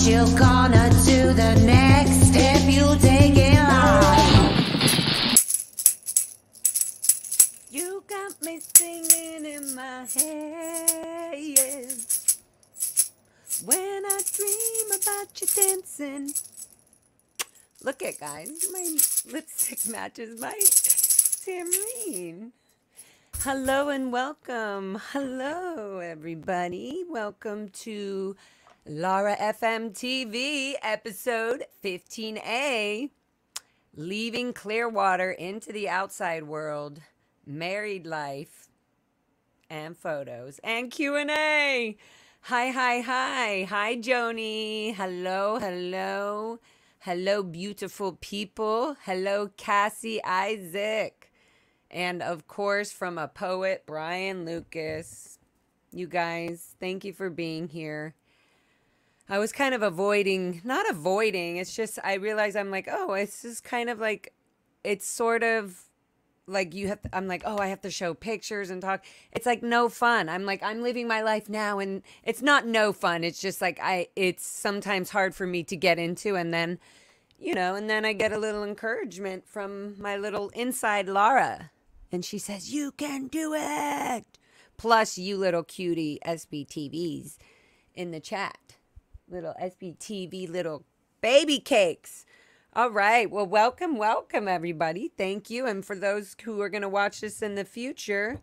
you gonna do the next if you take it live? You got me singing in my head when I dream about you dancing. Look at, guys, my lipstick matches my tambourine. Hello and welcome. Hello, everybody. Welcome to LARA FM TV, episode 15A, Leaving Clearwater into the Outside World, Married Life, and Photos, and Q&A. Hi, hi, hi. Hi, Joni. Hello, hello. Hello, beautiful people. Hello, Cassie Isaac. And, of course, from a poet, Brian Lucas. You guys, thank you for being here. I was kind of not avoiding, it's just I realized I'm like, oh, it's just kind of like, it's sort of like I'm like, oh, I have to show pictures and talk. It's like no fun. I'm like, I'm living my life now, and it's not no fun. It's just like it's sometimes hard for me to get into, and then, and then I get a little encouragement from my little inside Lara. And she says, you can do it. Plus you little cutie SBTVs in the chat. Little SBTV, little baby cakes. All right. Well, welcome, everybody. Thank you. And for those who are going to watch this in the future,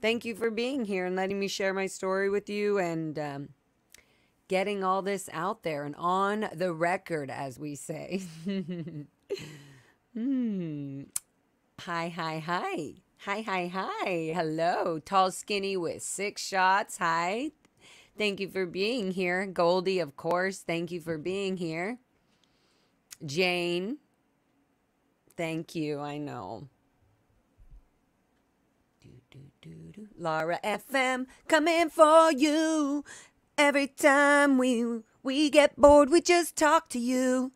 thank you for being here and letting me share my story with you and getting all this out there and on the record, as we say. Hi, hi, hi. Hi, hi, hi. Hello. Tall, skinny with 6 shots. Hi. Thank you for being here. Goldie, of course. Thank you for being here. Jane. Thank you. I know. LARA FM coming for you. Every time we get bored, we just talk to you.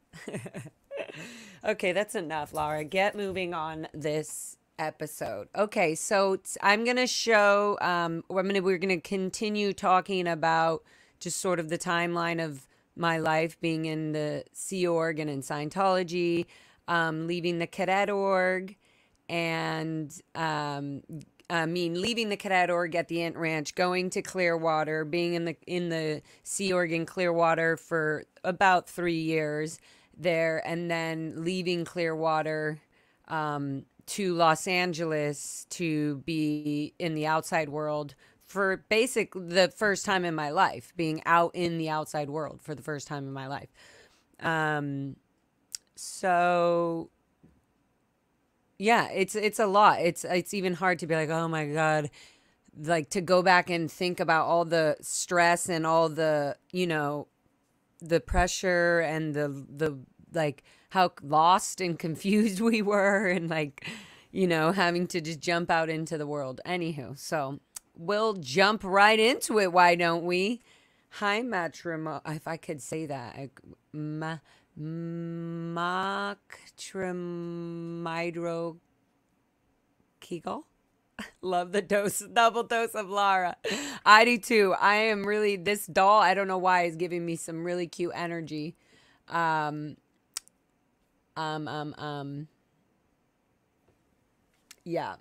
Okay, that's enough, Lara. Get moving on this episode. Okay, so I'm gonna show. We're gonna continue talking about just sort of the timeline of my life being in the Sea Org and in Scientology, leaving the Cadet Org, and leaving the Cadet Org at the Ant Ranch, going to Clearwater, being in the Sea Org in Clearwater for about 3 years there, and then leaving Clearwater to Los Angeles to be in the outside world for basically the first time in my life, being out in the outside world for the first time in my life. So yeah, it's a lot. It's even hard to be like, oh my God, like to go back and think about all the stress and all the, the pressure and the like how lost and confused we were and like, having to just jump out into the world. Anywho, so we'll jump right into it. Why don't we? Hi, Matrimo. If I could say that. Mactrimidro Kegel. Love the double dose of Lara. I do too. I am really, this doll, I don't know why, is giving me some really cute energy. Yeah,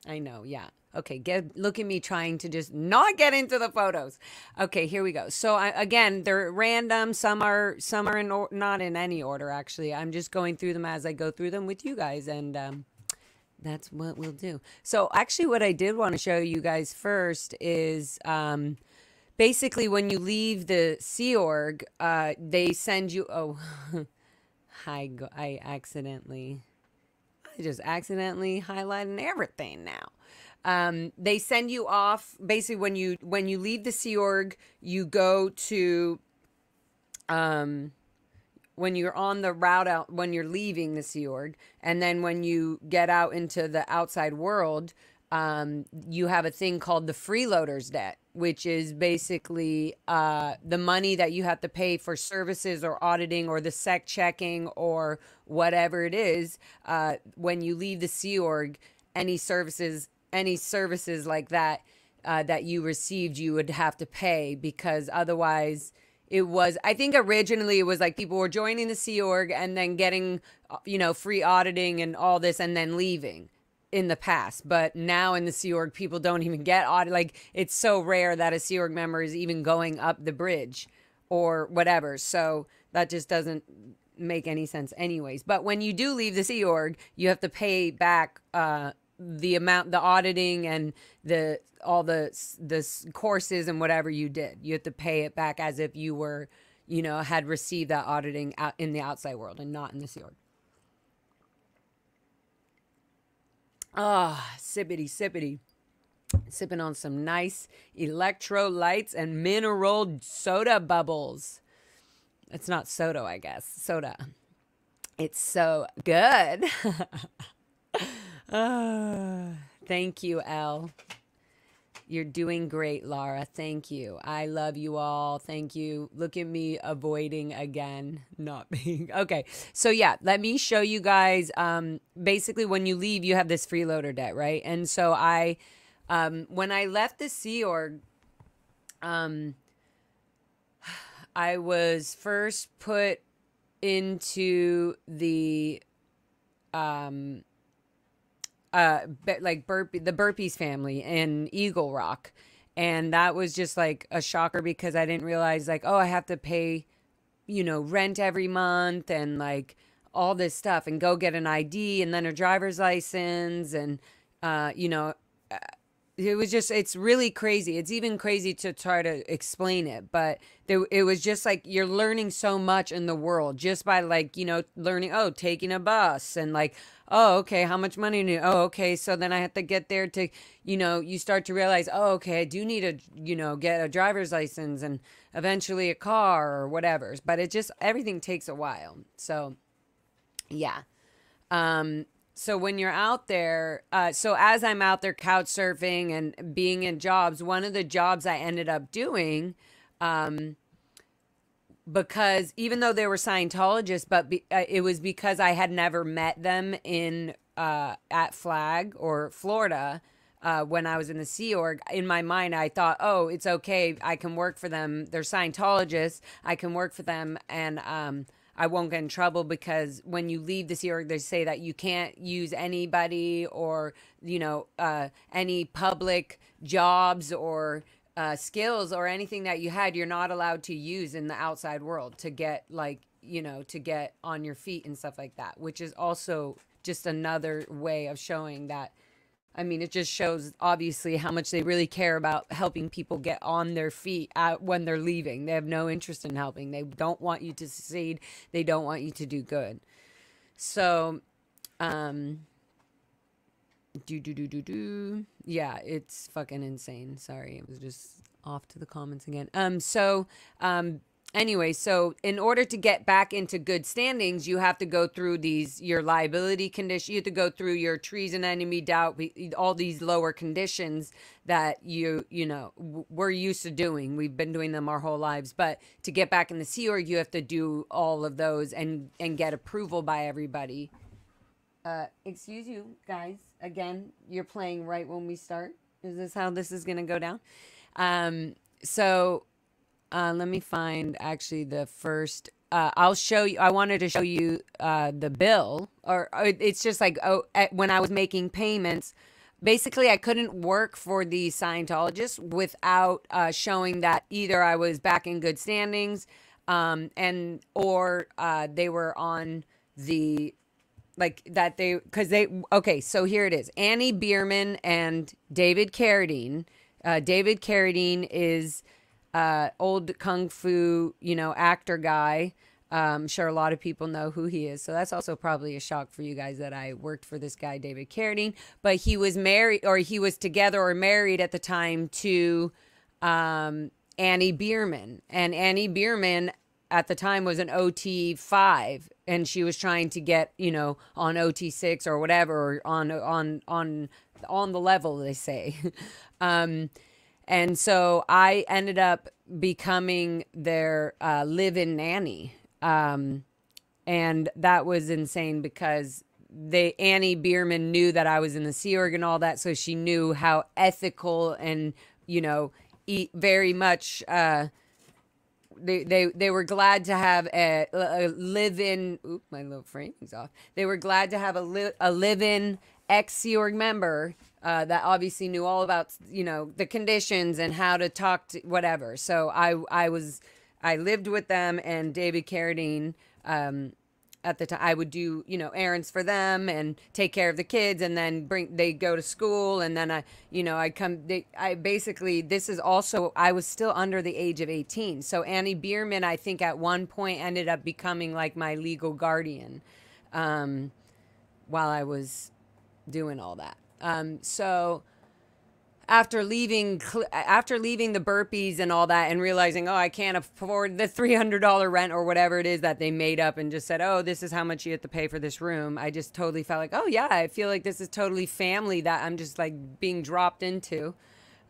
I know. Yeah. Okay. Look at me trying to just not get into the photos. Okay, here we go. So again, they're random. Some are not in any order, actually. I'm just going through them as I go through them with you guys. And, that's what we'll do. So actually what I did want to show you guys first is, basically when you leave the Sea Org, they send you, I just accidentally highlighting everything now. They send you off basically when you leave the Sea Org, you go to when you're on the route out, when you're leaving the Sea Org, and then when you get out into the outside world, you have a thing called the freeloader's debt, which is basically the money that you have to pay for services or auditing or the sec checking or whatever it is. When you leave the Sea Org, any services like that that you received, you would have to pay, because otherwise it was, I think originally it was like people were joining the Sea Org and then getting, free auditing and all this and then leaving in the past. But now in the Sea Org, people don't even get audit. Like, it's so rare that a Sea Org member is even going up the bridge or whatever. So that just doesn't make any sense anyways. But when you do leave the Sea Org, you have to pay back the amount, the auditing and all the courses and whatever you did. You have to pay it back as if you were, had received that auditing out in the outside world and not in the Sea Org. Ah, sippity, sippity. Sipping on some nice electrolytes and mineral soda bubbles. It's not soda, I guess. Soda. It's so good. Thank you, Elle. You're doing great, Lara. Thank you. I love you all. Thank you. Look at me avoiding again. Not being. Okay. So yeah, let me show you guys. Basically, when you leave, you have this freeloader debt, right? And so when I left the Sea Org, I was first put into the the Burpees family in Eagle Rock. And that was just like a shocker because I didn't realize like, oh, I have to pay, rent every month and like all this stuff and go get an ID and then a driver's license. And, it was just, it's really crazy. It's even crazy to try to explain it, but it was just like, you're learning so much in the world just by like, learning, taking a bus and like, okay, how much money do you, okay. So then I have to get there to, you start to realize, okay, I do need to, get a driver's license and eventually a car or whatever. But it just, everything takes a while. So yeah. So when you're out there, so as I'm out there couch surfing and being in jobs, one of the jobs I ended up doing, because even though they were Scientologists, but it was because I had never met them at Flag or Florida when I was in the Sea Org. In my mind, I thought, oh, it's okay. I can work for them. They're Scientologists. I can work for them. And I won't get in trouble because when you leave the Sea Org, they say that you can't use anybody or, any public jobs or skills or anything that you had, you're not allowed to use in the outside world to get to get on your feet and stuff like that, which is also just another way of showing that. I mean, it just shows obviously how much they really care about helping people get on their feet when they're leaving. They have no interest in helping. They don't want you to succeed. They don't want you to do good. So, yeah, it's fucking insane. Sorry, it was just off to the comments again. Anyway, so in order to get back into good standings, you have to go through your liability condition. You have to go through your treason, enemy, doubt, all these lower conditions that we're used to doing. We've been doing them our whole lives. But to get back in the Sea Org, you have to do all of those and get approval by everybody. Excuse you guys. Again, you're playing right when we start. Is this how this is going to go down? Let me find actually the first, I'll show you, I wanted to show you the bill, or it's just like, when I was making payments, basically I couldn't work for the Scientologists without showing that either I was back in good standings, or they were on the, okay, so here it is. Annie Bierman and David Carradine. David Carradine is old kung fu, actor guy. I'm sure a lot of people know who he is. So that's also probably a shock for you guys that I worked for this guy, David Carradine. But he was married, or he was together or married at the time to Annie Bierman. And Annie Bierman at the time was an OT5, and she was trying to get, on OT6 or whatever, or on the level, they say. And so I ended up becoming their live-in nanny. And that was insane because Annie Bierman knew that I was in the Sea Org and all that, so she knew how ethical and, very much they were glad to have a live-in. Oop, my little framing's off. They were glad to have a live-in ex-Sea Org member that obviously knew all about, you know, the conditions and how to talk to whatever. So I lived with them and David Carradine. At the time, I would do, you know, errands for them and take care of the kids, and then they go to school, and then this is also, I was still under the age of 18. So Annie Bierman, I think at one point ended up becoming like my legal guardian, while I was doing all that. So after leaving the burpees and all that and realizing, oh, I can't afford the $300 rent or whatever it is that they made up and just said, oh, this is how much you have to pay for this room. I just totally felt like, oh yeah, I feel like this is totally family that I'm just like being dropped into.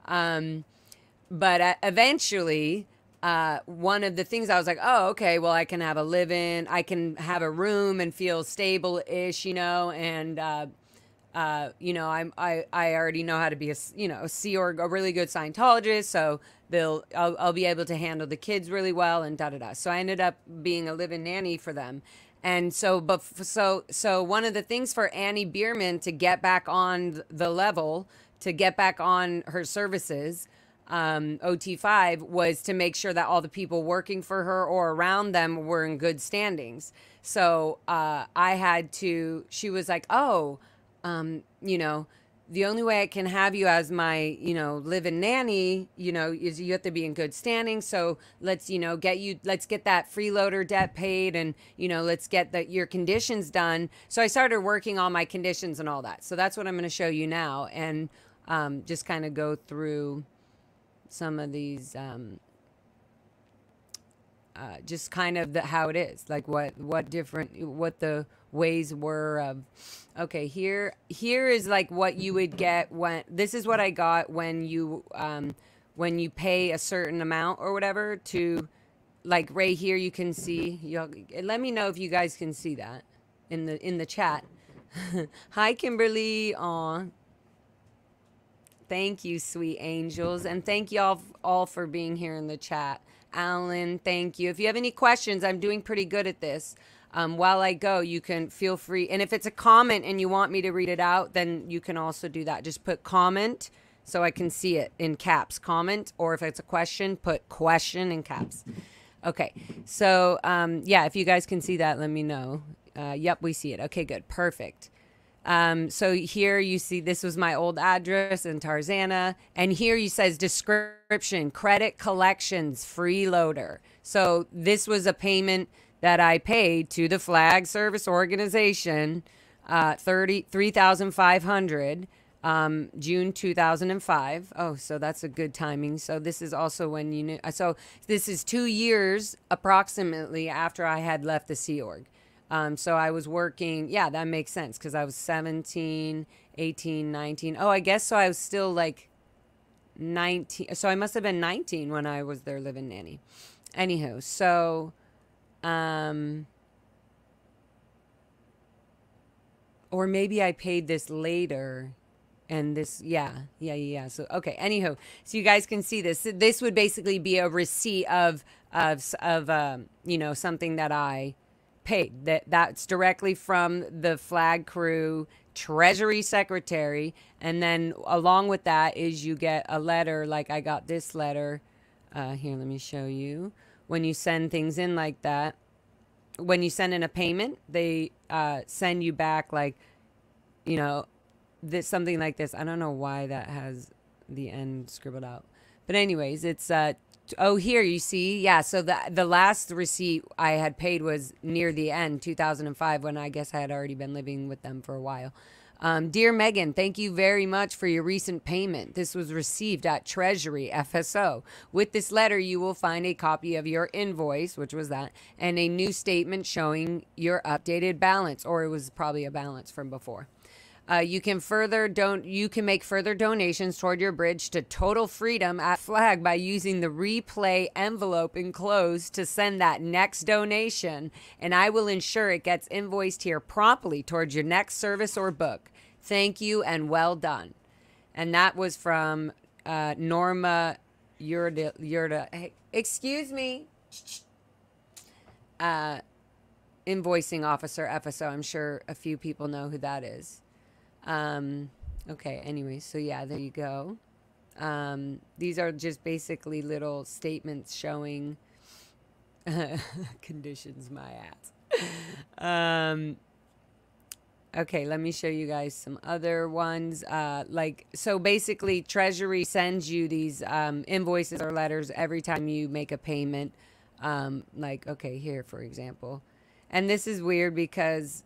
But eventually, one of the things I was like, oh, okay, well, I can have a live-in, I can have a room and feel stable-ish, you know, and, you know, I already know how to be a Sea Org, a really good Scientologist, so I'll be able to handle the kids really well and da-da-da. So I ended up being a live-in nanny for them. And so one of the things for Annie Bierman to get back on the level, to get back on her services, OT5, was to make sure that all the people working for her or around them were in good standings. So she was like, oh, you know, the only way I can have you as my, you know, live-in nanny, you know, is you have to be in good standing. So let's, you know, let's get that freeloader debt paid, and, you know, let's get your conditions done. So I started working on my conditions and all that. So that's what I'm going to show you now, and just kind of go through some of these, just kind of how it is, like what the ways were of. Okay, here is like what you would get this is what I got when you pay a certain amount or whatever to, like right here you can see, let me know if you guys can see that in the chat. Hi Kimberly. Aw, thank you, sweet angels, and thank y'all all for being here in the chat. Alan, thank you. If you have any questions, I'm doing pretty good at this. While I go, you can feel free. And if it's a comment and you want me to read it out, then you can also do that. Just put comment so I can see it in caps, comment. Or if it's a question, put question in caps. Okay. So, yeah, if you guys can see that, let me know. Yep, we see it. Okay, good. Perfect. So here you see, this was my old address in Tarzana. And here you says description, credit collections, freeloader. So this was a payment that I paid to the Flag Service Organization, $3,500, June 2005. Oh, so that's a good timing. So this is also when you knew. So this is 2 years approximately after I had left the Sea Org. So I was working. Yeah, that makes sense because I was 17, 18, 19. Oh, I guess so. I was still like 19. So I must have been 19 when I was their live-in nanny. Anywho, so. Or maybe I paid this later and this, yeah. So, okay. Anyhow, so you guys can see this. This would basically be a receipt of you know, something that I paid. That's directly from the Flag Crew Treasury Secretary. And then along with that is you get a letter, like I got this letter. Here, let me show you. When you send things in like that, when you send in a payment, they send you back like, you know, something like this. I don't know why that has the end scribbled out. But anyways, it's, oh, here you see. Yeah, so the last receipt I had paid was near the end, 2005, when I guess I had already been living with them for a while. Dear Megan, thank you very much for your recent payment. This was received at Treasury FSO. With this letter, you will find a copy of your invoice, which was that, and a new statement showing your updated balance, or it was probably a balance from before. You can make further donations toward your bridge to total freedom at Flag by using the replay envelope enclosed to send that next donation, and I will ensure it gets invoiced here promptly towards your next service or book. Thank you and well done. And that was from Norma Yurda. Hey, excuse me. Invoicing officer, FSO. I'm sure a few people know who that is. Okay, anyway, so yeah, there you go. These are just basically little statements showing conditions my ass. Okay, let me show you guys some other ones. So basically, Treasury sends you these invoices or letters every time you make a payment. Okay, here, for example. And this is weird because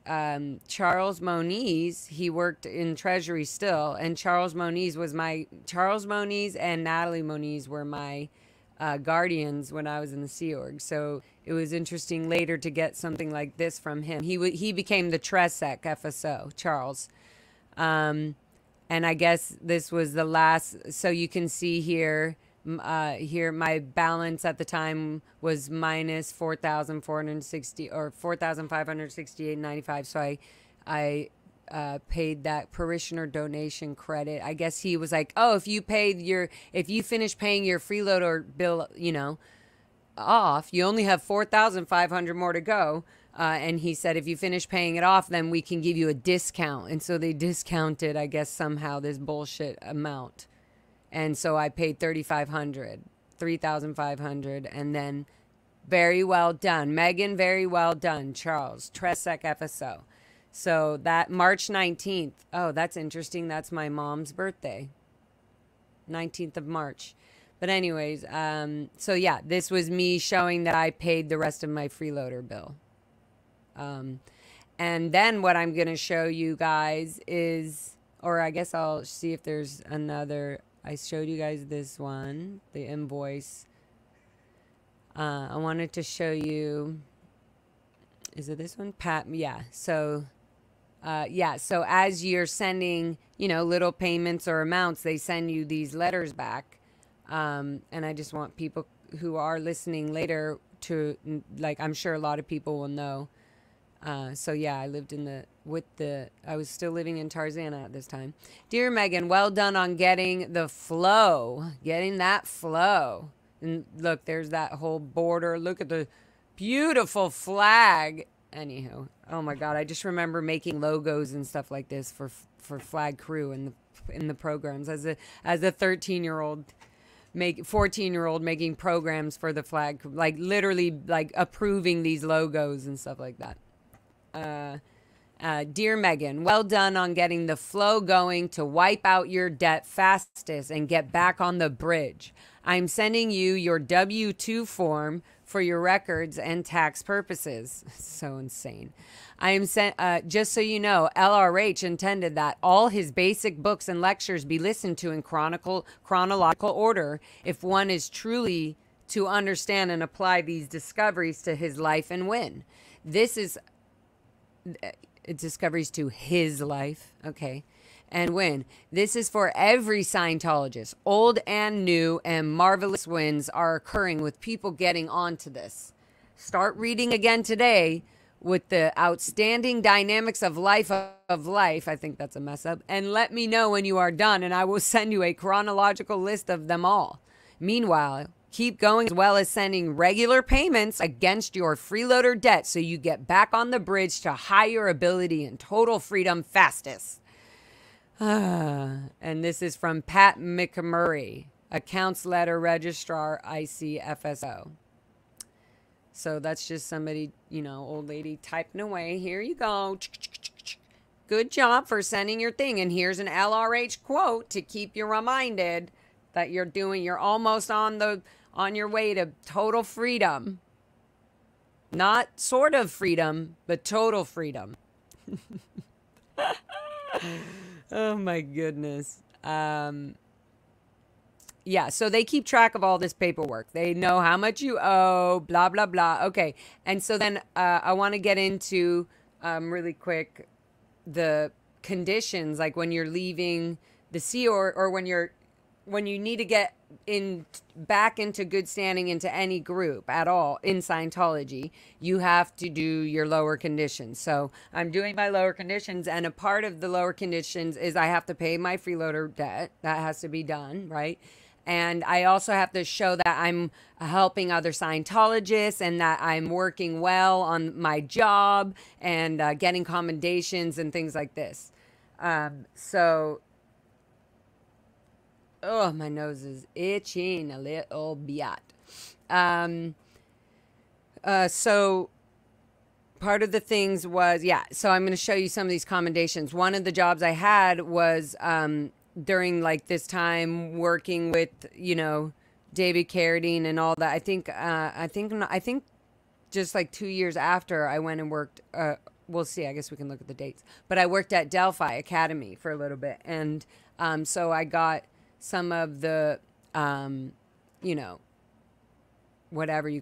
Charles Moniz, he worked in Treasury still, and Charles Moniz and Natalie Moniz were my guardians when I was in the Sea Org. So it was interesting later to get something like this from him. He became the TRESEC FSO, Charles. And I guess this was the last. So you can see here, my balance at the time was minus 4,460 or 4,568.95. So I paid that parishioner donation credit. I guess he was like, oh, if you finish paying your freeloader bill, off, you only have 4,500 more to go. And he said, if you finish paying it off, then we can give you a discount. And so they discounted, I guess, somehow this bullshit amount. And so I paid 3,500, and then very well done, Megan. Very well done, Charles, TRESEC FSO. So that March 19th. Oh, that's interesting. That's my mom's birthday, 19th of March. But anyways, so yeah, this was me showing that I paid the rest of my freeloader bill. And then what I'm gonna show you guys is, or I guess I'll see if there's another. I showed you guys this one, the invoice. I wanted to show you, is it this one? Yeah. So, so as you're sending, little payments or amounts, they send you these letters back. And I just want people who are listening later to, I'm sure a lot of people will know. So yeah, I lived I was still living in Tarzana at this time. Dear Megan, well done on getting that flow. And look, there's that whole border. Look at the beautiful flag. Anywho, oh my God, I just remember making logos and stuff like this for flag crew in the programs as a 13-year-old. 14-year-old making programs for the flag, literally approving these logos and stuff like that. Dear Megan, well done on getting the flow going to wipe out your debt fastest and get back on the bridge. I'm sending you your W-2 form for your records and tax purposes. So insane. Just so you know, LRH intended that all his basic books and lectures be listened to in chronological order if one is truly to understand and apply these discoveries to his life and win. This is discoveries to his life, okay, and win. This is for every Scientologist. Old and new and marvelous wins are occurring with people getting onto this. Start reading again today with the outstanding dynamics of life. I think that's a mess up. And let me know when you are done, and I will send you a chronological list of them all. Meanwhile, keep going, as well as sending regular payments against your freeloader debt so you get back on the bridge to higher ability and total freedom fastest. And this is from Pat McMurray, Accounts Letter Registrar, ICFSO. So that's just somebody, old lady typing away. Here you go. Good job for sending your thing. And here's an LRH quote to keep you reminded that you're almost on your way to total freedom. Not sort of freedom, but total freedom. Oh my goodness. Yeah, so they keep track of all this paperwork. They know how much you owe, blah, blah, blah. Okay, and so then I want to get into, really quick, the conditions, like when you're leaving the Sea or when you need to get back into good standing into any group at all in Scientology, you have to do your lower conditions. So I'm doing my lower conditions, and a part of the lower conditions is I have to pay my freeloader debt. That has to be done, right? And I also have to show that I'm helping other Scientologists and that I'm working well on my job and getting commendations and things like this. So, oh, my nose is itching a little bit. So part of the things was, yeah, so I'm going to show you some of these commendations. One of the jobs I had was during like this time working with, you know, David Carradine and all that. I think just like 2 years after I went and worked, we'll see, I guess we can look at the dates, but I worked at Delphi Academy for a little bit. And so I got some of the, you know, whatever you,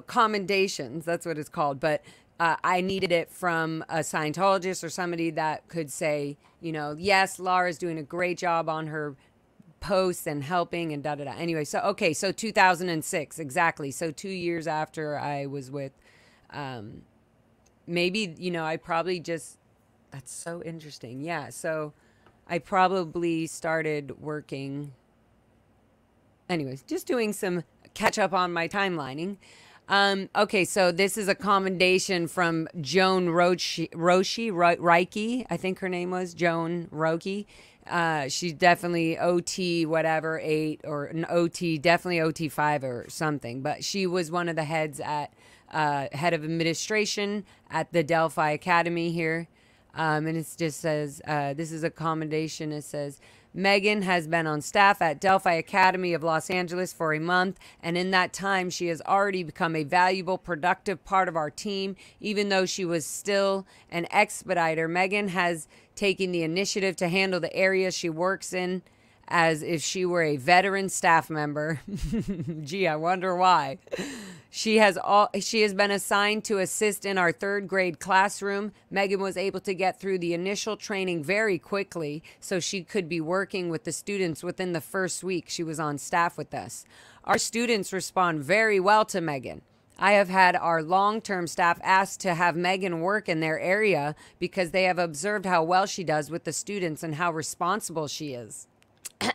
commendations, that's what it's called. But I needed it from a Scientologist or somebody that could say, you know, yes, Lara's doing a great job on her posts and helping and da-da-da. Anyway, so, okay, so 2006, exactly. So 2 years after I was with, maybe, you know, I probably just, that's so interesting. Yeah, so I probably started working, anyways, just doing some catch up on my timelining. Okay, so this is a commendation from Joan Roche, I think her name was Joan Roche. She's definitely OT whatever 8 or an OT, definitely OT 5 or something. But she was one of the heads at head of administration at the Delphi Academy here. And it just says, this is a commendation. It says, Megan has been on staff at Delphi Academy of Los Angeles for a month, and in that time, she has already become a valuable, productive part of our team. Even though she was still an expediter, Megan has taken the initiative to handle the areas she works in as if she were a veteran staff member. Gee, I wonder why. She has been assigned to assist in our 3rd grade classroom. Megan was able to get through the initial training very quickly, so she could be working with the students within the first week she was on staff with us. Our students respond very well to Megan. I have had our long-term staff ask to have Megan work in their area because they have observed how well she does with the students and how responsible she is.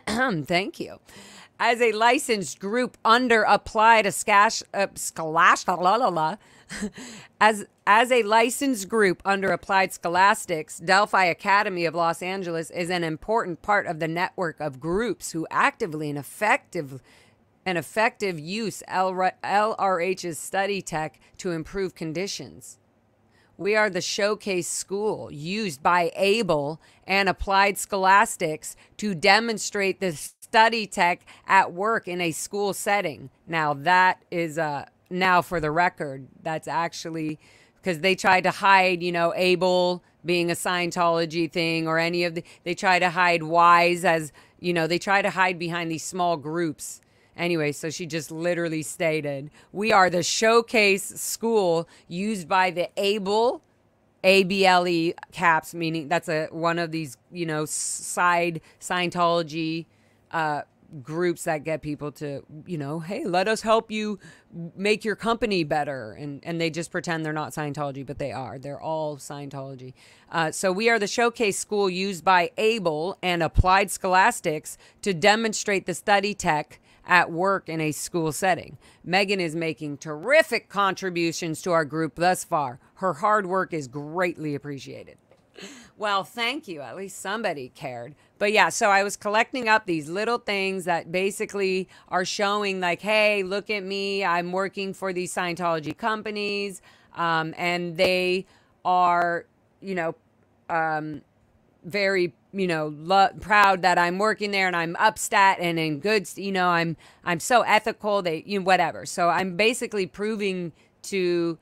Thank you. As a licensed group under applied as a licensed group under Applied Scholastics, Delphi Academy of Los Angeles is an important part of the network of groups who actively and effective use LRH's study tech to improve conditions. We are the showcase school used by ABLE and Applied Scholastics to demonstrate the study tech at work in a school setting. Now that is, now for the record, that's actually because they tried to hide, you know, ABLE being a Scientology thing or any of they try to hide WISE as, you know, they try to hide behind these small groups. Anyway, so she just literally stated, we are the showcase school used by the ABLE, ABLE caps, meaning that's one of these, you know, side Scientology groups that get people to, you know, hey, let us help you make your company better. And they just pretend they're not Scientology, but they are. They're all Scientology. So we are the showcase school used by ABLE and Applied Scholastics to demonstrate the study tech at work in a school setting. Megan is making terrific contributions to our group thus far. Her hard work is greatly appreciated. Well, thank you. At least somebody cared. But yeah, so I was collecting up these little things that basically are showing like, hey, look at me. I'm working for these Scientology companies. And they are, you know, very, you know, proud that I'm working there and I'm upstat and in good, you know, I'm so ethical, whatever. So I'm basically proving to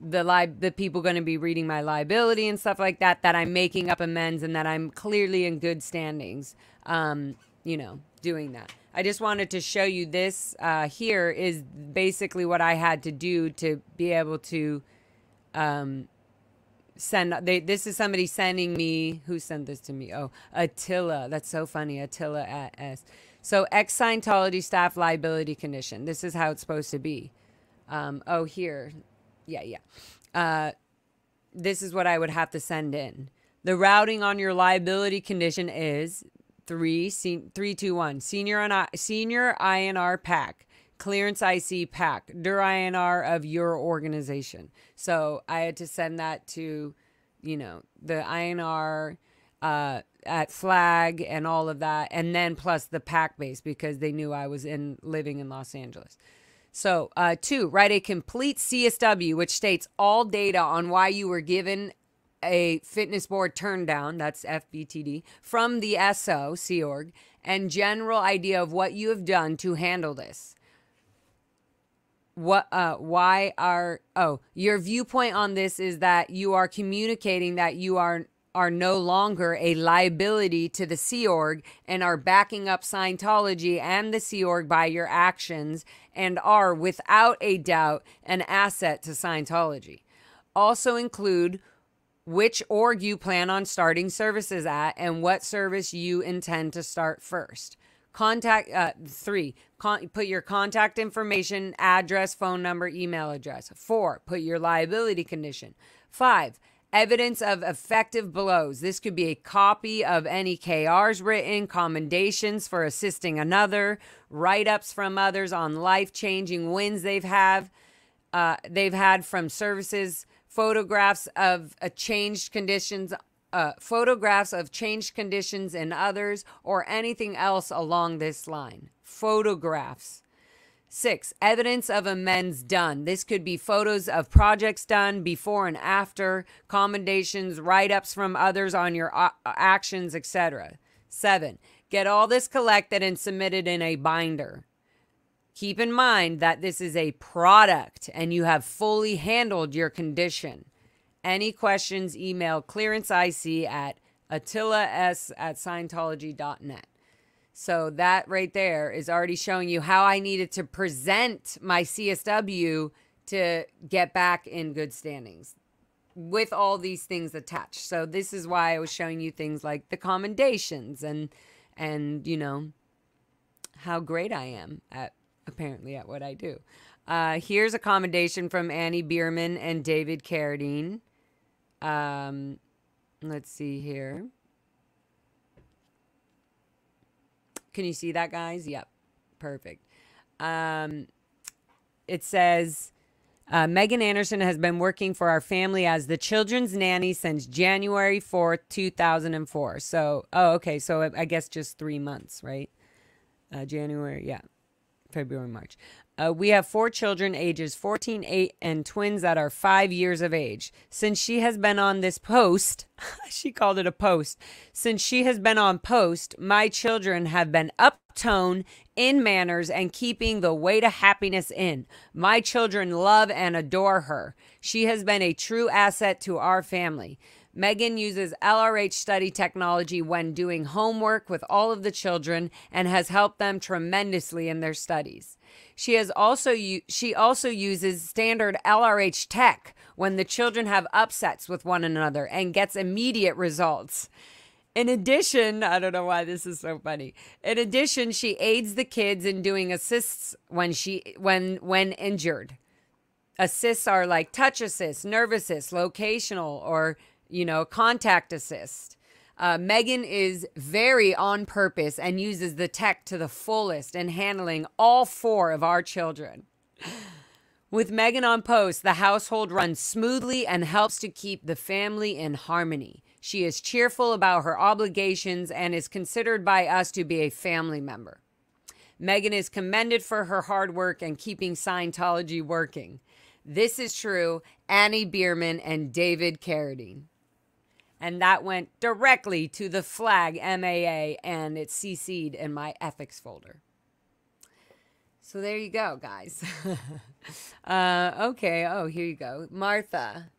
the people going to be reading my liability and stuff like that, that I'm making up amends and that I'm clearly in good standings, you know, doing that. I just wanted to show you this here is basically what I had to do to be able to this is somebody sending me, who sent this to me? Oh, Attila. That's so funny. Attila at S. So ex-Scientology staff liability condition. This is how it's supposed to be. Oh, here. Yeah. This is what I would have to send in. The routing on your liability condition is 321. Senior INR pack. Clearance IC pack. DUR INR of your organization. So I had to send that to, the INR at flag and all of that. And then plus the pack base because they knew I was living in Los Angeles. So 2, write a complete CSW, which states all data on why you were given a fitness board turn down, that's FBTD, from the SO, Sea Org, and general idea of what you have done to handle this. Your viewpoint on this is that you are communicating that you are no longer a liability to the Sea Org and are backing up Scientology and the Sea Org by your actions and are, without a doubt, an asset to Scientology. Also include which org you plan on starting services at and what service you intend to start first. 3, put your contact information, address, phone number, email address. 4, put your liability condition. 5, evidence of effective blows. This could be a copy of any KRs written, commendations for assisting another, write-ups from others on life-changing wins they've had from services, photographs of changed conditions in others, or anything else along this line. Photographs. 6, evidence of amends done. This could be photos of projects done before and after, commendations, write-ups from others on your actions, etc. 7, get all this collected and submitted in a binder. Keep in mind that this is a product and you have fully handled your condition. Any questions, email clearanceIC@attilas@scientology.net. So that right there is already showing you how I needed to present my CSW to get back in good standings with all these things attached. So this is why I was showing you things like the commendations and how great I am at what I do. Here's a commendation from Annie Bierman and David Carradine. Let's see here. Can you see that, guys? Yep. Perfect. It says, Megan Anderson has been working for our family as the children's nanny since January 4th, 2004. So, okay. So I guess just 3 months, right? January, yeah. February, March. We have 4 children ages 14, 8, and twins that are 5 years of age. Since she has been on this post, she called it a post. Since she has been on post, my children have been uptone in manners and keeping the way to happiness in. My children love and adore her. She has been a true asset to our family. Megan uses LRH study technology when doing homework with all of the children and has helped them tremendously in their studies. She also uses standard LRH tech when the children have upsets with one another and gets immediate results. In addition, I don't know why this is so funny. In addition, she aids the kids in doing assists when injured. Assists are like touch assist, nerve assist, locational, or contact assist. Megan is very on purpose and uses the tech to the fullest in handling all 4 of our children. With Megan on post, the household runs smoothly and helps to keep the family in harmony. She is cheerful about her obligations and is considered by us to be a family member. Megan is commended for her hard work and keeping Scientology working. This is true, Annie Bierman and David Carradine. And that went directly to the flag MAA, and it's CC'd in my ethics folder. So there you go, guys. Okay. Oh, here you go. Martha,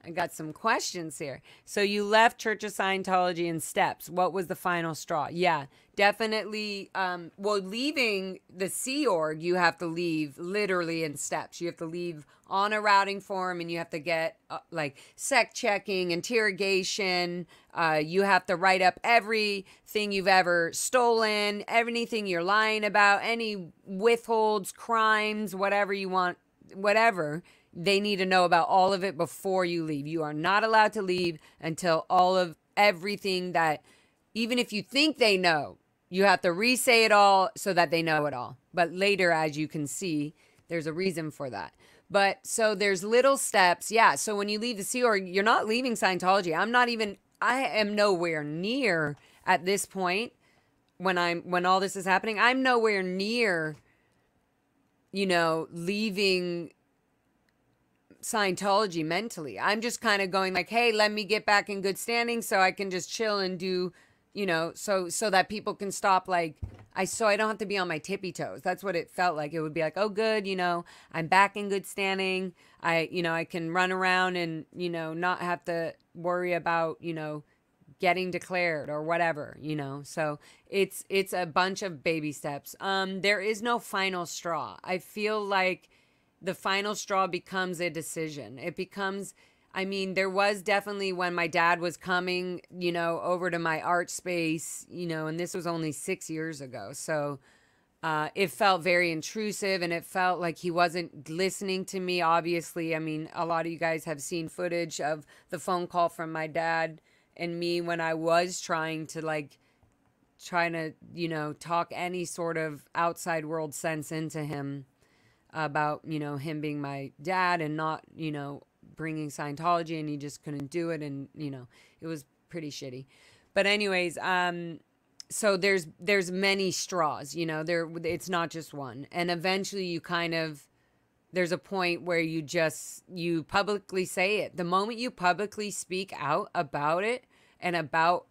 I got some questions here. So you left Church of Scientology in steps. What was the final straw? Yeah, definitely. Leaving the Sea Org, you have to leave literally in steps. You have to leave on a routing form, and you have to get sec checking, interrogation. You have to write up everything you've ever stolen, anything you're lying about, any withholds, crimes, whatever you want, whatever. They need to know about all of it before you leave. You are not allowed to leave until everything that even if you think they know, you have to re-say it all so that they know it all. But later, as you can see, there's a reason for that. But so there's little steps. Yeah. So when you leave the Sea Org, you're not leaving Scientology. I am nowhere near at this point when all this is happening. I'm nowhere near, leaving Scientology mentally. I'm just kind of going like, hey, let me get back in good standing so I can just chill and do, so that people can stop so I don't have to be on my tippy toes. That's what it felt like. It would be like, oh, good, I'm back in good standing. I can run around and, not have to worry about, getting declared or whatever, So it's a bunch of baby steps. There is no final straw. I feel like the final straw becomes a decision. It becomes, there was definitely when my dad was coming, over to my art space, and this was only 6 years ago. So it felt very intrusive, and it felt like he wasn't listening to me, obviously. A lot of you guys have seen footage of the phone call from my dad and me when I was trying to talk any sort of outside world sense into him about, him being my dad and not, bringing Scientology, and he just couldn't do it. And, it was pretty shitty. But anyways, so there's many straws, it's not just one. And eventually there's a point where you publicly say it. The moment you publicly speak out about it and about,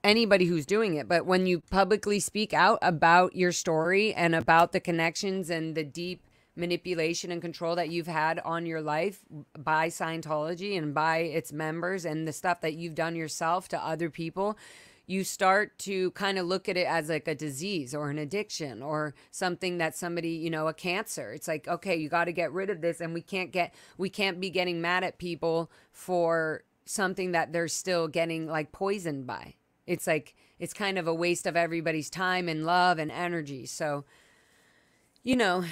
anybody who's doing it, but when you publicly speak out about your story and about the connections and the deep manipulation and control that you've had on your life by Scientology and by its members and the stuff that you've done yourself to other people, you start to kind of look at it as like a disease or an addiction or something that somebody, a cancer. It's like, okay, you got to get rid of this, and we can't be getting mad at people for something that they're still getting poisoned by. It's like, it's kind of a waste of everybody's time and love and energy. So, so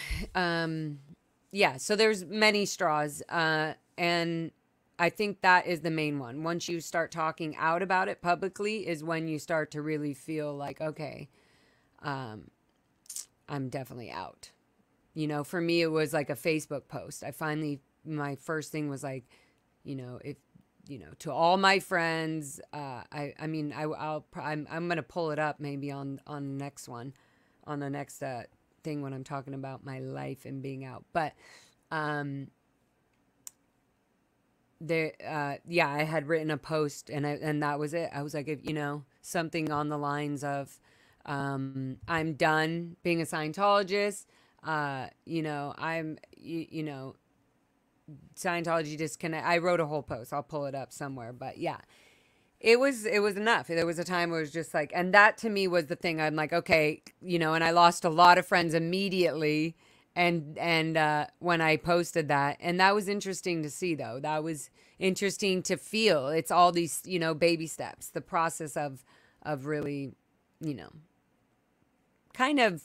there's many straws. And I think that is the main one. Once you start talking out about it publicly is when you start to really feel like, okay, I'm definitely out. For me, it was like a Facebook post. My first thing was like, if, to all my friends, I'm going to pull it up maybe on the next one, on the next thing when I'm talking about my life and being out. But, I had written a post and that was it. I was like, something on the lines of, I'm done being a Scientologist. Scientology disconnect. I wrote a whole post. I'll pull it up somewhere, but yeah, it was enough. There was a time where it was just like, and that to me was the thing. I'm like, okay, and I lost a lot of friends immediately. And when I posted that, and that was interesting to see, though. That was interesting to feel. It's all these, baby steps, the process of really, kind of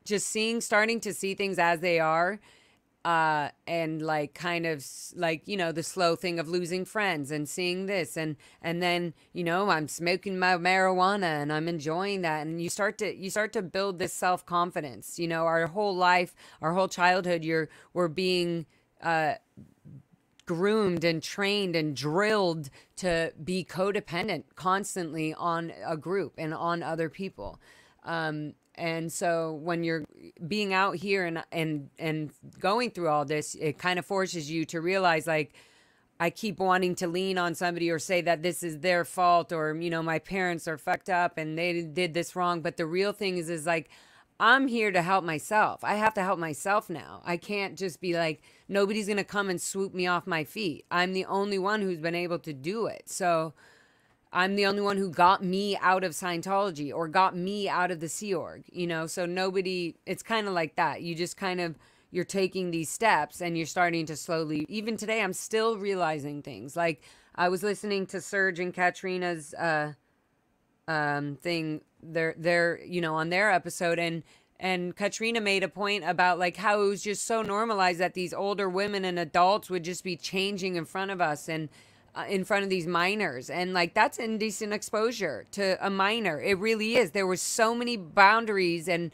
just starting to see things as they are. And the slow thing of losing friends and seeing this and then, I'm smoking my marijuana and I'm enjoying that. And you start to build this self-confidence, our whole life, our whole childhood, we're being, groomed and trained and drilled to be codependent constantly on a group and on other people. And so when you're being out here and going through all this, it kind of forces you to realize, like, I keep wanting to lean on somebody or say that this is their fault or, my parents are fucked up and they did this wrong. But the real thing is like, I'm here to help myself. I have to help myself now. I can't just be like, nobody's going to come and swoop me off my feet. I'm the only one who's been able to do it. So I'm the only one who got me out of Scientology or got me out of the Sea Org, so nobody, it's kind of like that. You just you're taking these steps and you're starting to slowly, even today, I'm still realizing things. Like I was listening to Serge and Katrina's, thing, their, on their episode, and Katrina made a point about like how it was just so normalized that these older women and adults would just be changing in front of us. And in front of these minors, and like that's indecent exposure to a minor. It really is. There were so many boundaries and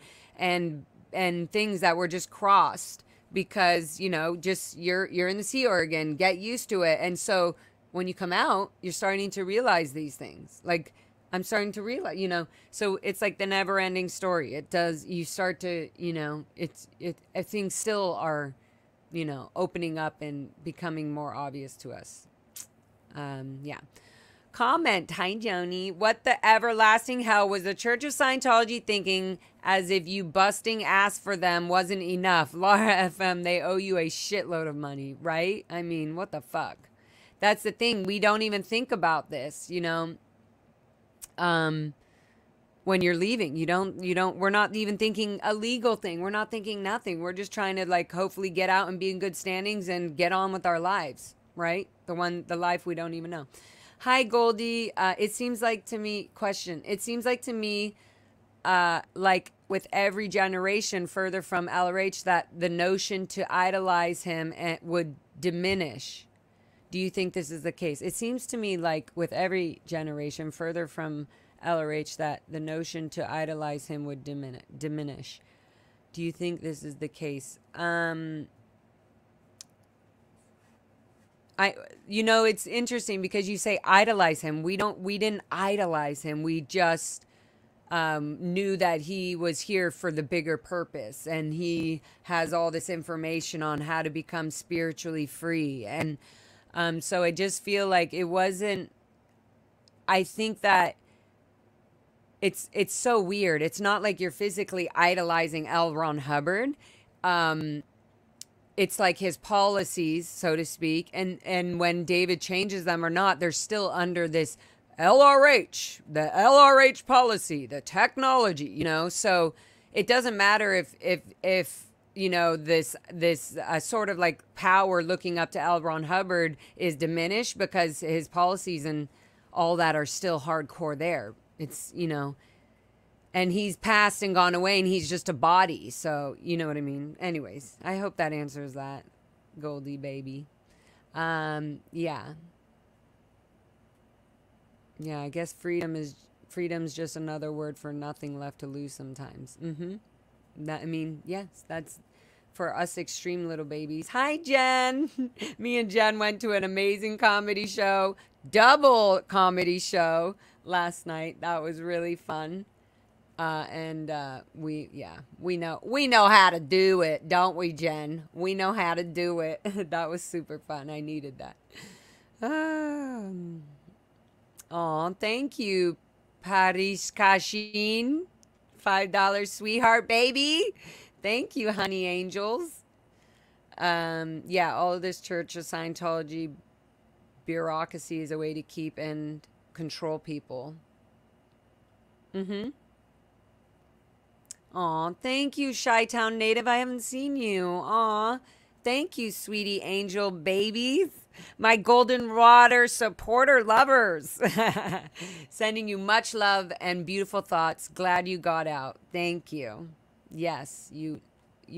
things that were just crossed because, you know, just you're in the Sea Organ, get used to it. And so when you come out, you're starting to realize these things. Like I'm starting to realize, you know, so it's like the never ending story. It does, you start to, you know, things still are, you know, opening up and becoming more obvious to us. Yeah. Comment. Hi, Joni. What the everlasting hell was the Church of Scientology thinking, as if you busting ass for them wasn't enough? LARA FM, they owe you a shitload of money, right? I mean, what the fuck? That's the thing. We don't even think about this, you know? When you're leaving, we're not even thinking a legal thing. We're not thinking nothing. We're just trying to like hopefully get out and be in good standings and get on with our lives, right? The life we don't even know. Hi, Goldie. It seems like to me, it seems like to me, like with every generation further from LRH, that the notion to idolize him would diminish. Do you think this is the case? It seems to me like with every generation further from LRH that the notion to idolize him would diminish. Do you think this is the case? You know, it's interesting because you say idolize him. We didn't idolize him. We just knew that he was here for the bigger purpose, and he has all this information on how to become spiritually free. And so I just feel like it wasn't, I think that it's so weird. It's not like you're physically idolizing L. Ron Hubbard. It's like his policies, so to speak. And when David changes them or not, they're still under this LRH, the LRH policy, the technology, you know? So it doesn't matter if you know, this sort of like power looking up to L. Ron Hubbard is diminished because his policies and all that are still hardcore there. It's, you know, and he's passed and gone away and he's just a body. So, you know what I mean? Anyways, I hope that answers that, Goldie baby. Yeah. Yeah, I guess freedom's just another word for nothing left to lose sometimes. That, I mean, yes, that's for us extreme little babies. Hi, Jen. Me and Jen went to an amazing comedy show, double comedy show last night. That was really fun. We know how to do it, don't we, Jen? We know how to do it. That was super fun. I needed that. Oh, thank you, Paris Kashin. $5 sweetheart baby. Thank you, honey angels. Yeah, all of this Church of Scientology bureaucracy is a way to keep and control people. Aw, thank you, Chi-Town native. I haven't seen you. Aw, thank you, sweetie angel babies. My golden water supporter lovers. Sending you much love and beautiful thoughts. Glad you got out. Thank you. Yes, you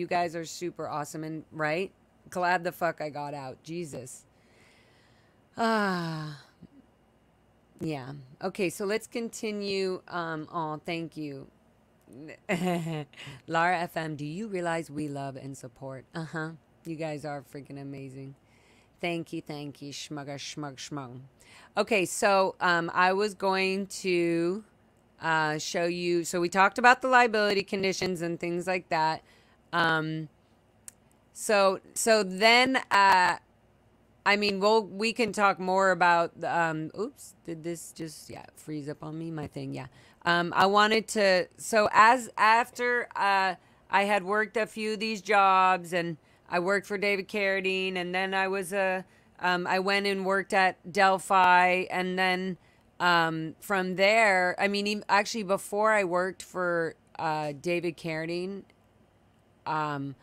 guys are super awesome, and right? Glad the fuck I got out. Jesus. Yeah. Okay, so let's continue. Oh, thank you. LARA FM, do you realize we love and support? You guys are freaking amazing. Thank you, schmugga, schmug, schmung. Okay, so I was going to show you. So we talked about the liability conditions and things like that. So then, I mean, we can talk more about. Oops, did this just freeze up on me? My thing, yeah. I wanted to. So after I had worked a few of these jobs and I worked for David Carradine, and then I went and worked at Delphi, and then from there, I mean, actually before I worked for David Carradine, I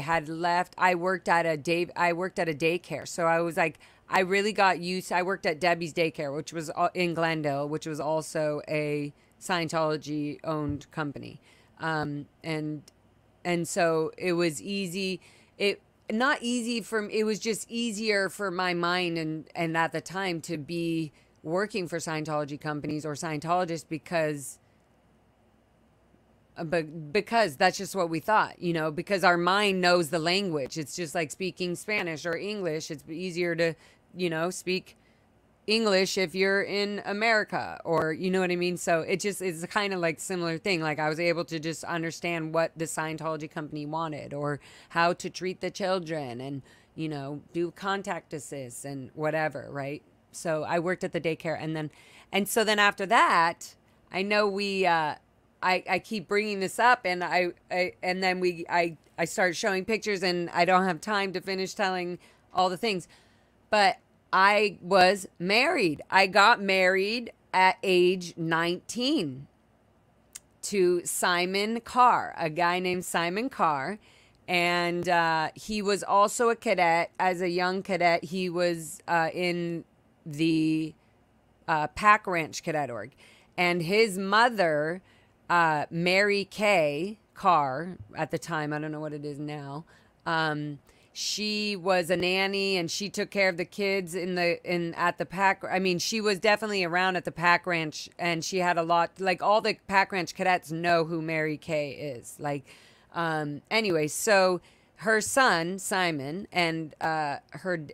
had left. I worked at a daycare, so I was like, I really got used. I worked at Debbie's Daycare, which was in Glendale, which was also a Scientology owned company, and so it was easy. not easy for, it was just easier for my mind and at the time to be working for Scientology companies or Scientologists because that's just what we thought, you know, because our mind knows the language. It's just like speaking Spanish or English. It's easier to, you know, speak English if you're in America, or you know what I mean? So it just is kind of like similar thing. Like I was able to just understand what the Scientology company wanted or how to treat the children and, you know, do contact assist and whatever, right? So I worked at the daycare, and so then after that, I know I keep bringing this up, and I start showing pictures, and I don't have time to finish telling all the things, but I was married. I got married at age 19 to Simon Carr, a guy named Simon Carr. And he was also a cadet. As a young cadet, he was in the Pack Ranch Cadet Org. And his mother, Mary Kay Carr, at the time, I don't know what it is now, she was a nanny, and she took care of the kids at the Pack. I mean, she was definitely around at the Pack Ranch, and she had a lot, like all the Pack Ranch cadets know who Mary Kay is. Like, anyway, so her son Simon and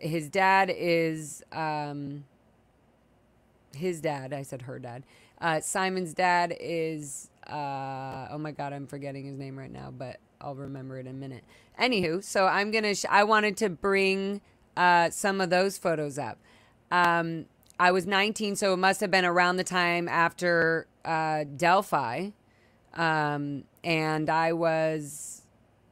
his dad is his dad. I said her dad. Simon's dad is oh my God, I'm forgetting his name right now, but I'll remember it in a minute. Anywho, so I wanted to bring some of those photos up. I was 19, so it must have been around the time after Delphi. And I was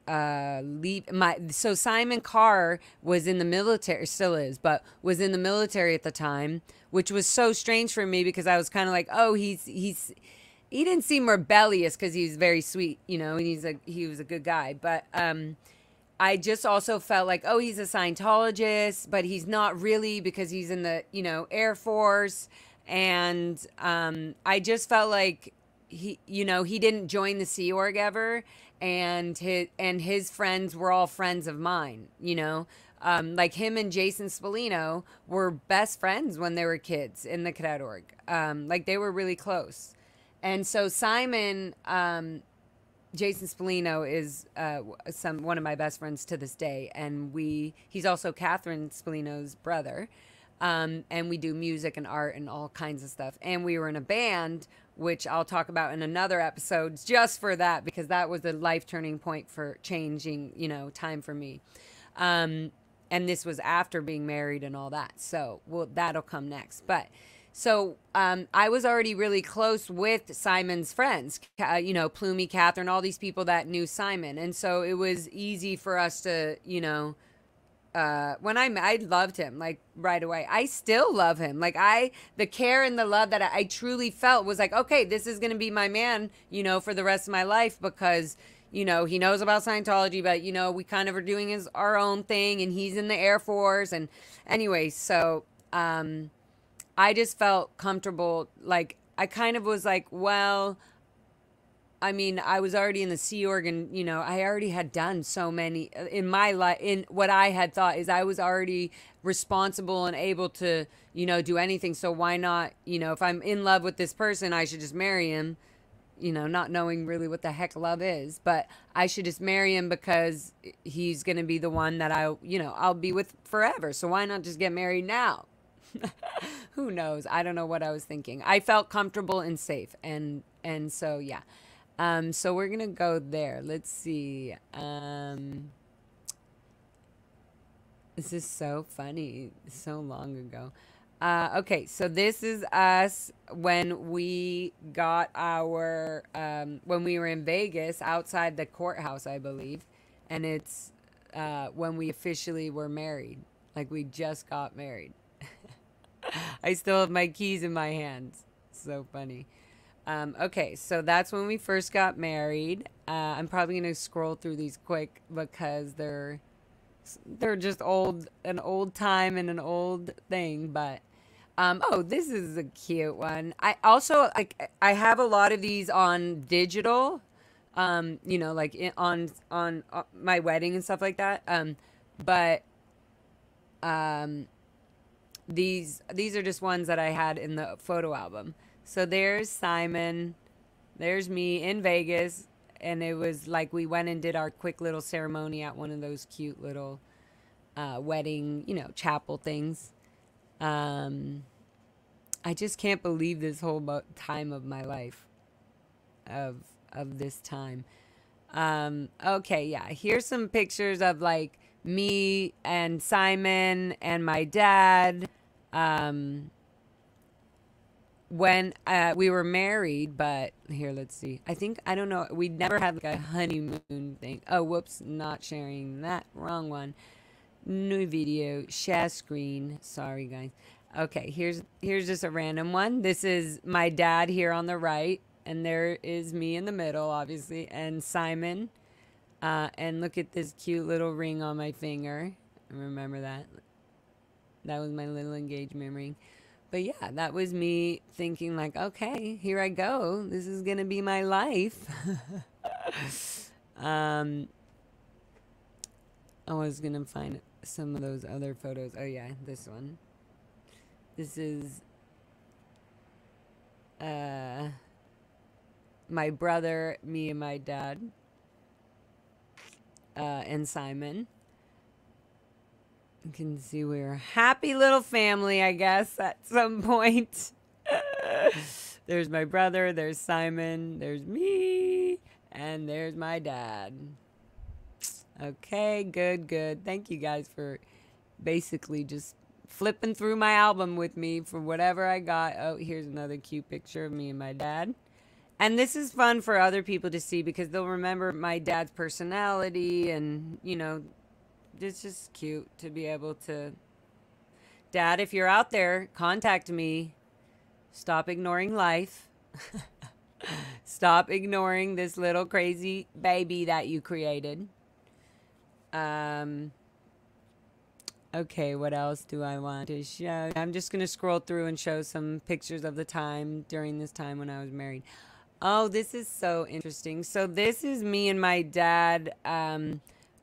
so Simon Carr was in the military, still is, but was in the military at the time, which was so strange for me because I was kind of like, oh, he didn't seem rebellious because he's very sweet, you know, and he was a good guy. But I just also felt like, oh, he's a Scientologist, but he's not really because he's in the, you know, Air Force. And I just felt like he didn't join the Sea Org ever. And his friends were all friends of mine, you know. Like him and Jason Spallino were best friends when they were kids in the Cadet Org. Like they were really close. And so Simon, Jason Spallino is one of my best friends to this day, and he's also Catherine Spallino's brother, and we do music and art and all kinds of stuff. And we were in a band, which I'll talk about in another episode, just for that, because that was a life turning point for changing, you know, time for me. And this was after being married and all that, so that'll come next, but. So I was already really close with Simon's friends, you know, Plumie, Catherine, all these people that knew Simon. And so it was easy for us to, you know, when I loved him, like, right away. I still love him. Like, the care and the love that I truly felt was like, okay, this is going to be my man, you know, for the rest of my life because, you know, he knows about Scientology, but, you know, we kind of are doing our own thing, and he's in the Air Force. And anyway, so I just felt comfortable. Like, I kind of was like, well, I mean, I was already in the Sea Org, and, you know, I already had done so many in my life. In what I had thought is I was already responsible and able to, you know, do anything. So why not, you know, if I'm in love with this person, I should just marry him, you know, not knowing really what the heck love is, but I should just marry him because he's going to be the one that I'll be with forever. So why not just get married now? Who knows? I don't know what I was thinking. I felt comfortable and safe. And so, yeah. So we're going to go there. Let's see. This is so funny. So long ago. Okay. So this is us when we got when we were in Vegas outside the courthouse, I believe. And it's, when we officially were married. Like we just got married. I still have my keys in my hands. So funny. Okay, so that's when we first got married. I'm probably going to scroll through these quick because they're just an old time and an old thing. But oh, this is a cute one. I also I have a lot of these on digital. You know, like on my wedding and stuff like that. But these are just ones that I had in the photo album. So there's Simon, there's me in Vegas, and it was like we went and did our quick little ceremony at one of those cute little wedding, chapel things. I just can't believe this whole time of my life, of this time. Okay, yeah. Here's some pictures of like me and Simon and my dad. When we were married, but here, let's see. I don't know. We never had like a honeymoon thing. Oh, whoops, not sharing that. Wrong one. New video, share screen. Sorry, guys. Okay, here's just a random one. This is my dad here on the right, and there is me in the middle, obviously, and Simon. And look at this cute little ring on my finger. Remember that? That was my little engagement ring. But yeah, that was me thinking like, okay, here I go. This is gonna be my life. I was gonna find some of those other photos. Oh yeah, this one. This is my brother, me and my dad, and Simon. You can see we're a happy little family, I guess, at some point. There's my brother, there's Simon, there's me, and there's my dad. Okay, good, good. Thank you guys for basically just flipping through my album with me for whatever I got. Oh, here's another cute picture of me and my dad. And this is fun for other people to see because they'll remember my dad's personality and, it's just cute to be able to. Dad, if you're out there, contact me. Stop ignoring life. Stop ignoring this little crazy baby that you created. Okay, what else do I want to show? I'm just going to scroll through and show some pictures of the time during this time when I was married. Oh, this is so interesting. So this is me and my dad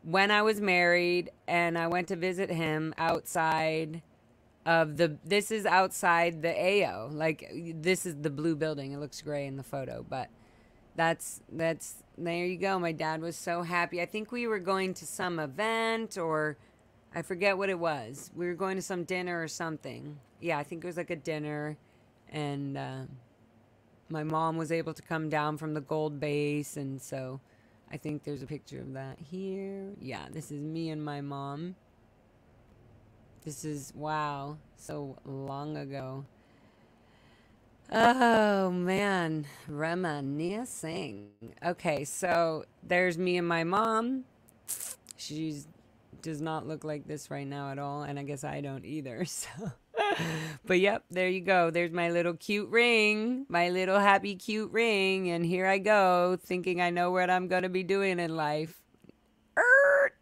when I was married, and I went to visit him outside of this is outside the AO. Like, this is the blue building. It looks gray in the photo, but that's there you go. My dad was so happy. I think we were going to some event, or I forget what it was. We were going to some dinner or something. Yeah, I think it was like a dinner, and my mom was able to come down from the gold base, and so I think there's a picture of that here. Yeah, this is me and my mom. This is, wow, so long ago. Oh, man. Reminiscing. Okay, so there's me and my mom. She does not look like this right now at all, and I guess I don't either, so. But yep, there you go. There's my little cute ring, my little happy cute ring, and here I go, thinking I know what I'm going to be doing in life.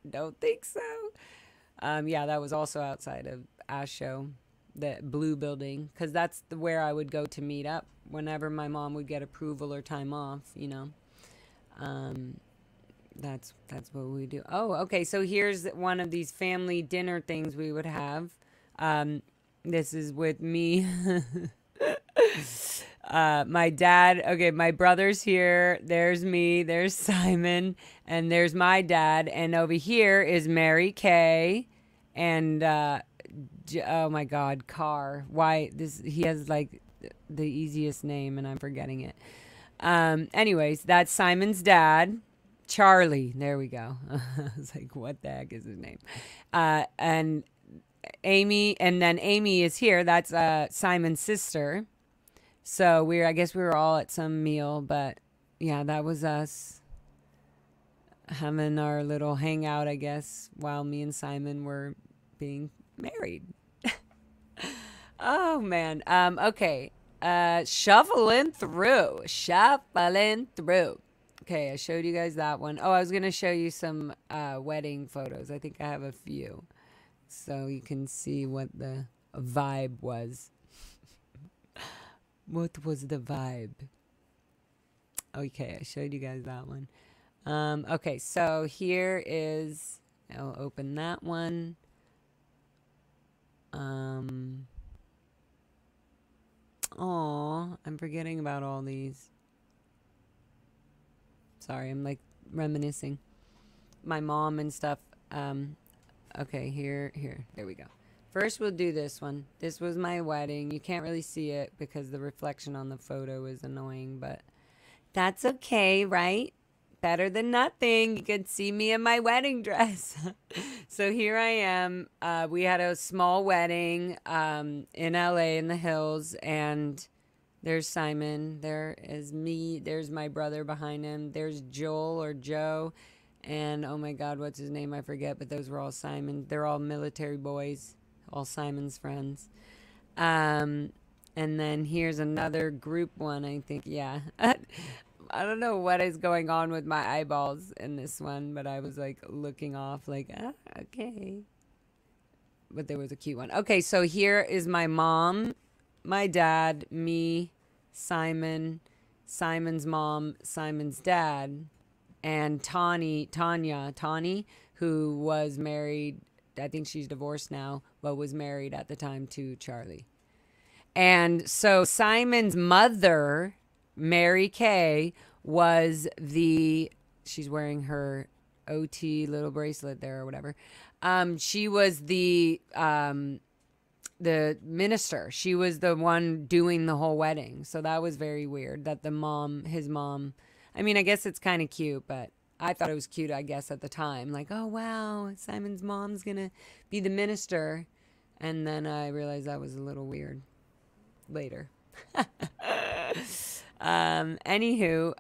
Don't think so. Yeah, that was also outside of Asho, the blue building, because that's where I would go to meet up whenever my mom would get approval or time off, That's what we do. Oh, okay, so here's one of these family dinner things we would have. This is with me. My dad. Okay, my brother's here. There's me. There's Simon. And there's my dad. And over here is Mary Kay. And, oh my God, Carr. Why? He has like the easiest name and I'm forgetting it. Anyways, that's Simon's dad. Charlie. There we go. I was like, what the heck is his name? And Amy, and then Amy is here. That's Simon's sister. So I guess we were all at some meal, but yeah, that was us having our little hangout, I guess, while me and Simon were being married. Oh man. Okay. Shuffling through. Okay, I showed you guys that one. Oh, I was gonna show you some wedding photos. I think I have a few, so you can see what the vibe was. What was the vibe? Okay, I showed you guys that one. Okay, so here is I'll open that one. Oh, I'm forgetting about all these. Sorry, I'm like reminiscing. My mom and stuff. Okay, here. There we go. First, we'll do this one. This was my wedding. You can't really see it because the reflection on the photo is annoying, but that's okay, right? Better than nothing. You could see me in my wedding dress. So here I am. We had a small wedding in LA in the hills, and there's Simon. There is me. There's my brother behind him. There's Joel or Joe. And oh my God, what's his name? I forget, but those were all Simon. They're all military boys, all Simon's friends. And then here's another group one, I think. Yeah. I don't know what is going on with my eyeballs in this one, but I was like looking off like, okay. But there was a cute one. Okay, so here is my mom, my dad, me, Simon, Simon's mom, Simon's dad, and Tanya, who was married. I think she's divorced now, but was married at the time to Charlie. And so Simon's mother, Mary Kay, was she's wearing her OT little bracelet there or whatever. She was the minister. She was the one doing the whole wedding. So that was very weird that his mom, I mean, I guess it's kind of cute, but I thought it was cute, I guess, at the time. Like, oh, wow, Simon's mom's going to be the minister. And then I realized that was a little weird later. Anywho,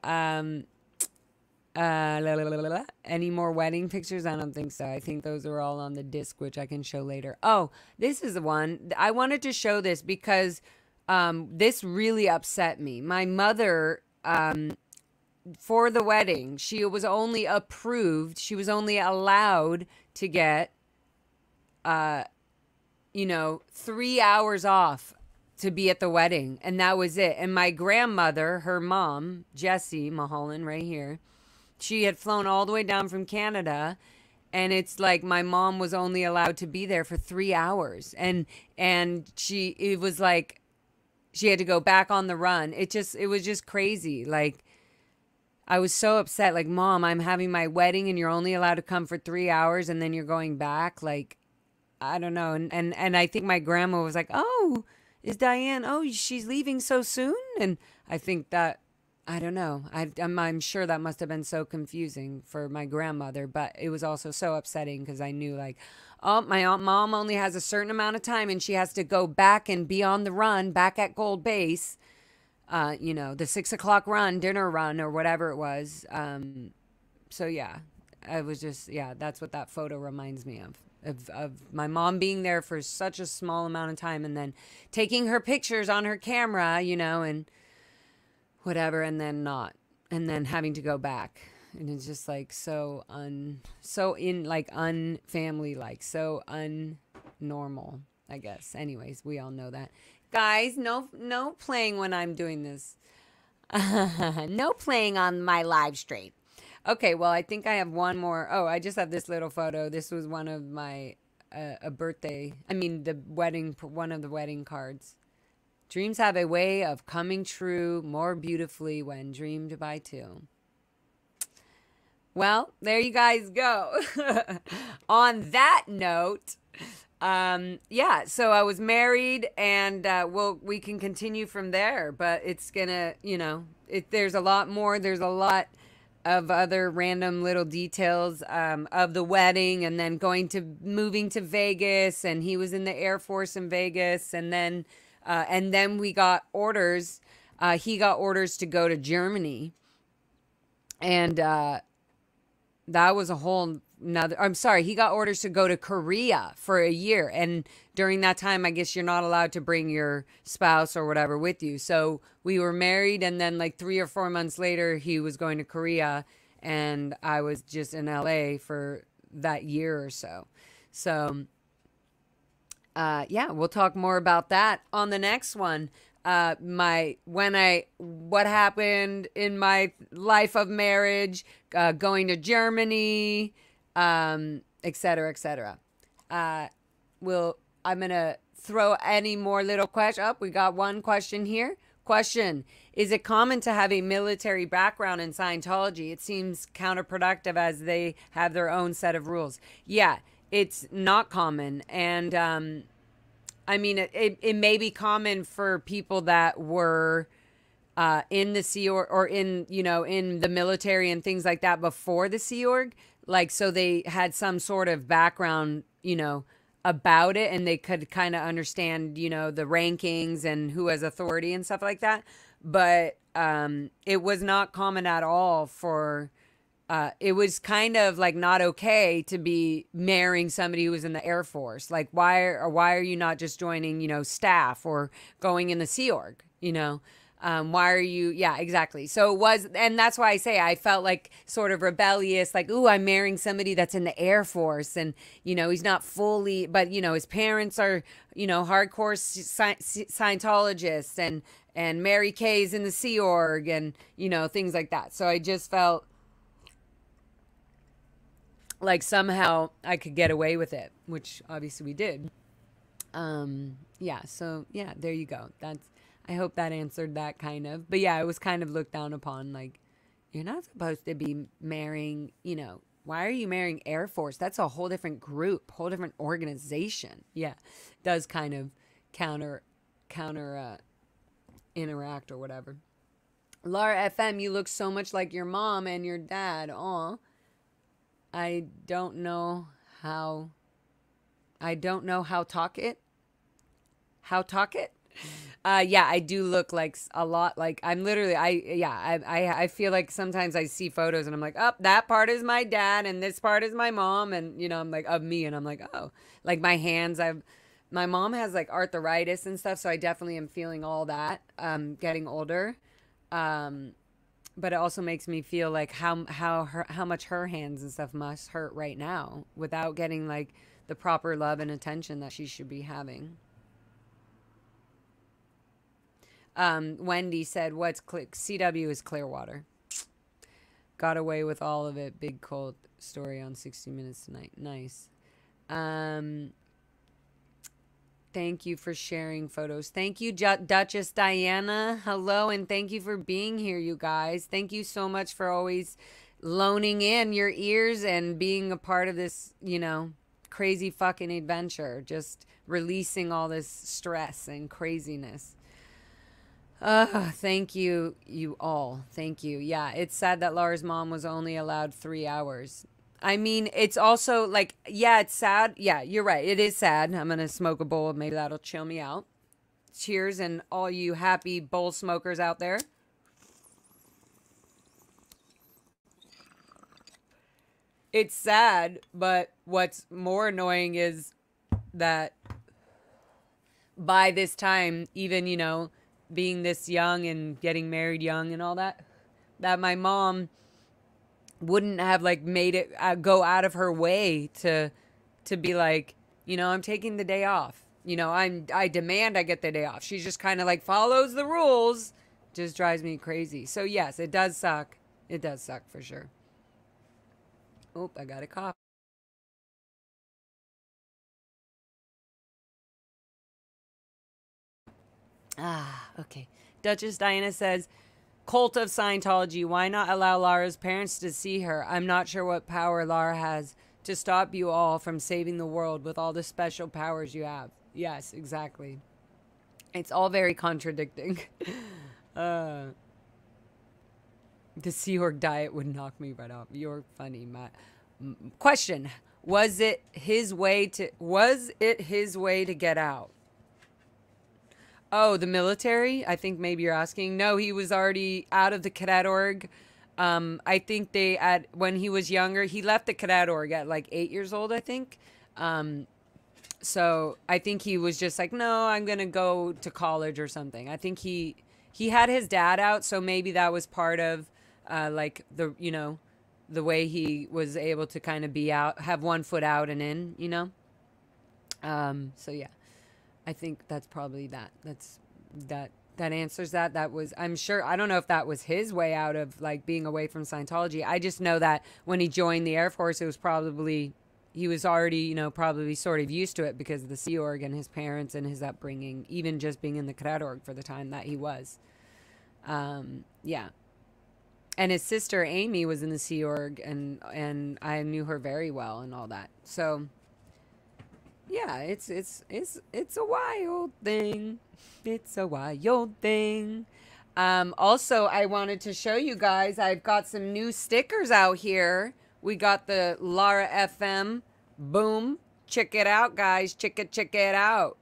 any more wedding pictures? I don't think so. I think those are all on the disc, which I can show later. Oh, this is the one. I wanted to show this because this really upset me. My mother, for the wedding, she was only approved. She was only allowed to get, 3 hours off to be at the wedding. And that was it. And my grandmother, her mom, Jessie Mulholland, right here, she had flown all the way down from Canada. And it's like my mom was only allowed to be there for 3 hours. And it was like she had to go back on the run. It was just crazy. Like, I was so upset. Like, Mom, I'm having my wedding and you're only allowed to come for 3 hours and then you're going back. Like, I don't know. And I think my grandma was like, oh, is Diane, she's leaving so soon? And I think that, I don't know. I'm sure that must have been so confusing for my grandmother, but it was also so upsetting because I knew like, oh, my mom only has a certain amount of time and she has to go back and be on the run back at Gold Base. The 6 o'clock run, dinner run or whatever it was. So yeah, I was just, that's what that photo reminds me of my mom being there for such a small amount of time and then taking her pictures on her camera, and whatever, and then not, and then having to go back. And it's just like so unfamily, like so unnormal, I guess. Anyways, we all know that. Guys, no playing when I'm doing this. No playing on my live stream. Okay, well, I think I have one more. Oh, I just have this little photo. This was one of my one of the wedding cards. Dreams have a way of coming true more beautifully when dreamed by two. Well, there you guys go. On that note, so I was married, and we can continue from there, but it's gonna, there's a lot more. There's a lot of other random little details of the wedding, and then moving to Vegas, and he was in the Air Force in Vegas, and then we got orders. He got orders to go to Germany, and that was a whole nother. I'm sorry, he got orders to go to Korea for a year, and during that time, I guess you're not allowed to bring your spouse or whatever with you. So we were married, and then like 3 or 4 months later, he was going to Korea, and I was just in LA for that year or so. So, we'll talk more about that on the next one. What happened in my life of marriage, going to Germany, et cetera, et cetera. I'm going to throw any more little question up. We got one question here. Question: is it common to have a military background in Scientology? It seems counterproductive as they have their own set of rules. Yeah, it's not common. And I mean, it may be common for people that were in the Sea Org or in, you know, in the military and things like that before the Sea Org. Like, so they had some sort of background, you know, about it, and they could kind of understand, you know, the rankings and who has authority and stuff like that. But it was not common at all for, it was kind of like not okay to be marrying somebody who was in the Air Force. Like, why are you not just joining, you know, staff or going in the Sea Org, you know? Why are you? Yeah, exactly. So it was, and that's why I say I felt like sort of rebellious, like, ooh, I'm marrying somebody that's in the Air Force, and, you know, he's not fully, but, you know, his parents are, you know, hardcore Scientologists, and Mary Kay's in the Sea Org, and, you know, things like that. So I just felt like somehow I could get away with it, which obviously we did. Yeah, so yeah, there you go. I hope that answered that kind of. But yeah, it was kind of looked down upon. Like, you're not supposed to be marrying, you know, why are you marrying Air Force? That's a whole different group, whole different organization. Yeah, it does kind of counter interact or whatever. LARA FM, you look so much like your mom and your dad. Aw. I don't know how talk it. How talk it? Yeah, I do look like a lot like I'm literally, I feel like sometimes I see photos and I'm like, oh, that part is my dad and this part is my mom. And, you know, I'm like, of me. And I'm like, oh, like my hands, my mom has like arthritis and stuff. So I definitely am feeling all that, getting older. But it also makes me feel like how much her hands and stuff must hurt right now without getting like the proper love and attention that she should be having. Wendy said, what's CW is Clearwater. Got away with all of it. Big cold story on 60 Minutes tonight. Nice. Thank you for sharing photos. Thank you, Duchess Diana. Hello, and thank you for being here, you guys. Thank you so much for always loaning in your ears and being a part of this, you know, crazy fucking adventure. Just releasing all this stress and craziness. Thank you, you all. Thank you. Yeah, it's sad that Laura's mom was only allowed 3 hours. I mean, it's also like, yeah, it's sad. Yeah, you're right. It is sad. I'm going to smoke a bowl. Maybe that'll chill me out. Cheers, and all you happy bowl smokers out there. It's sad, but what's more annoying is that by this time, even, you know, being this young and getting married young and all that, that my mom wouldn't have like made it go out of her way to be like, you know, I'm taking the day off. You know, I demand I get the day off. She just kind of like follows the rules. Just drives me crazy. So yes, it does suck. It does suck for sure. Oh, I got a cough. Okay. Duchess Diana says, cult of Scientology, why not allow Lara's parents to see her? I'm not sure what power Lara has to stop you all from saving the world with all the special powers you have. Yes, exactly. It's all very contradicting. The Sea Org diet would knock me right off. You're funny, Matt. Question: was it his way to get out? Oh, the military? I think maybe you're asking. No, he was already out of the cadet org. I think when he was younger, he left the cadet org at like 8 years old, I think. So I think he was just like, no, I'm going to go to college or something. I think he had his dad out. So maybe that was part of, like the, you know, the way he was able to kind of be out, have one foot out and in, you know? So yeah. I think that's probably that that answers that. That was, I'm sure, I don't know if that was his way out of like being away from Scientology. I just know that when he joined the Air Force, it was probably, he was already, you know, probably sort of used to it because of the Sea Org and his parents and his upbringing, even just being in the Cadet Org for the time that he was. Yeah. And his sister Amy was in the Sea Org, and I knew her very well and all that. So yeah, it's a wild thing. It's a wild thing. Also, I wanted to show you guys, I've got some new stickers out here. We got the LARA FM. Boom. Check it out, guys. Check it out.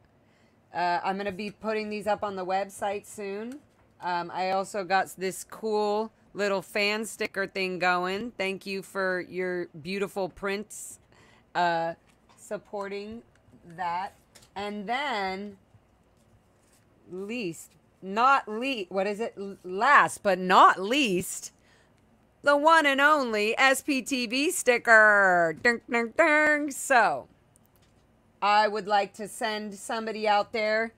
I'm going to be putting these up on the website soon. I also got this cool little fan sticker thing going. Thank you for your beautiful prints supporting that. And then last but not least, the one and only SPTV sticker. Dun, dun, dun. So I would like to send somebody out there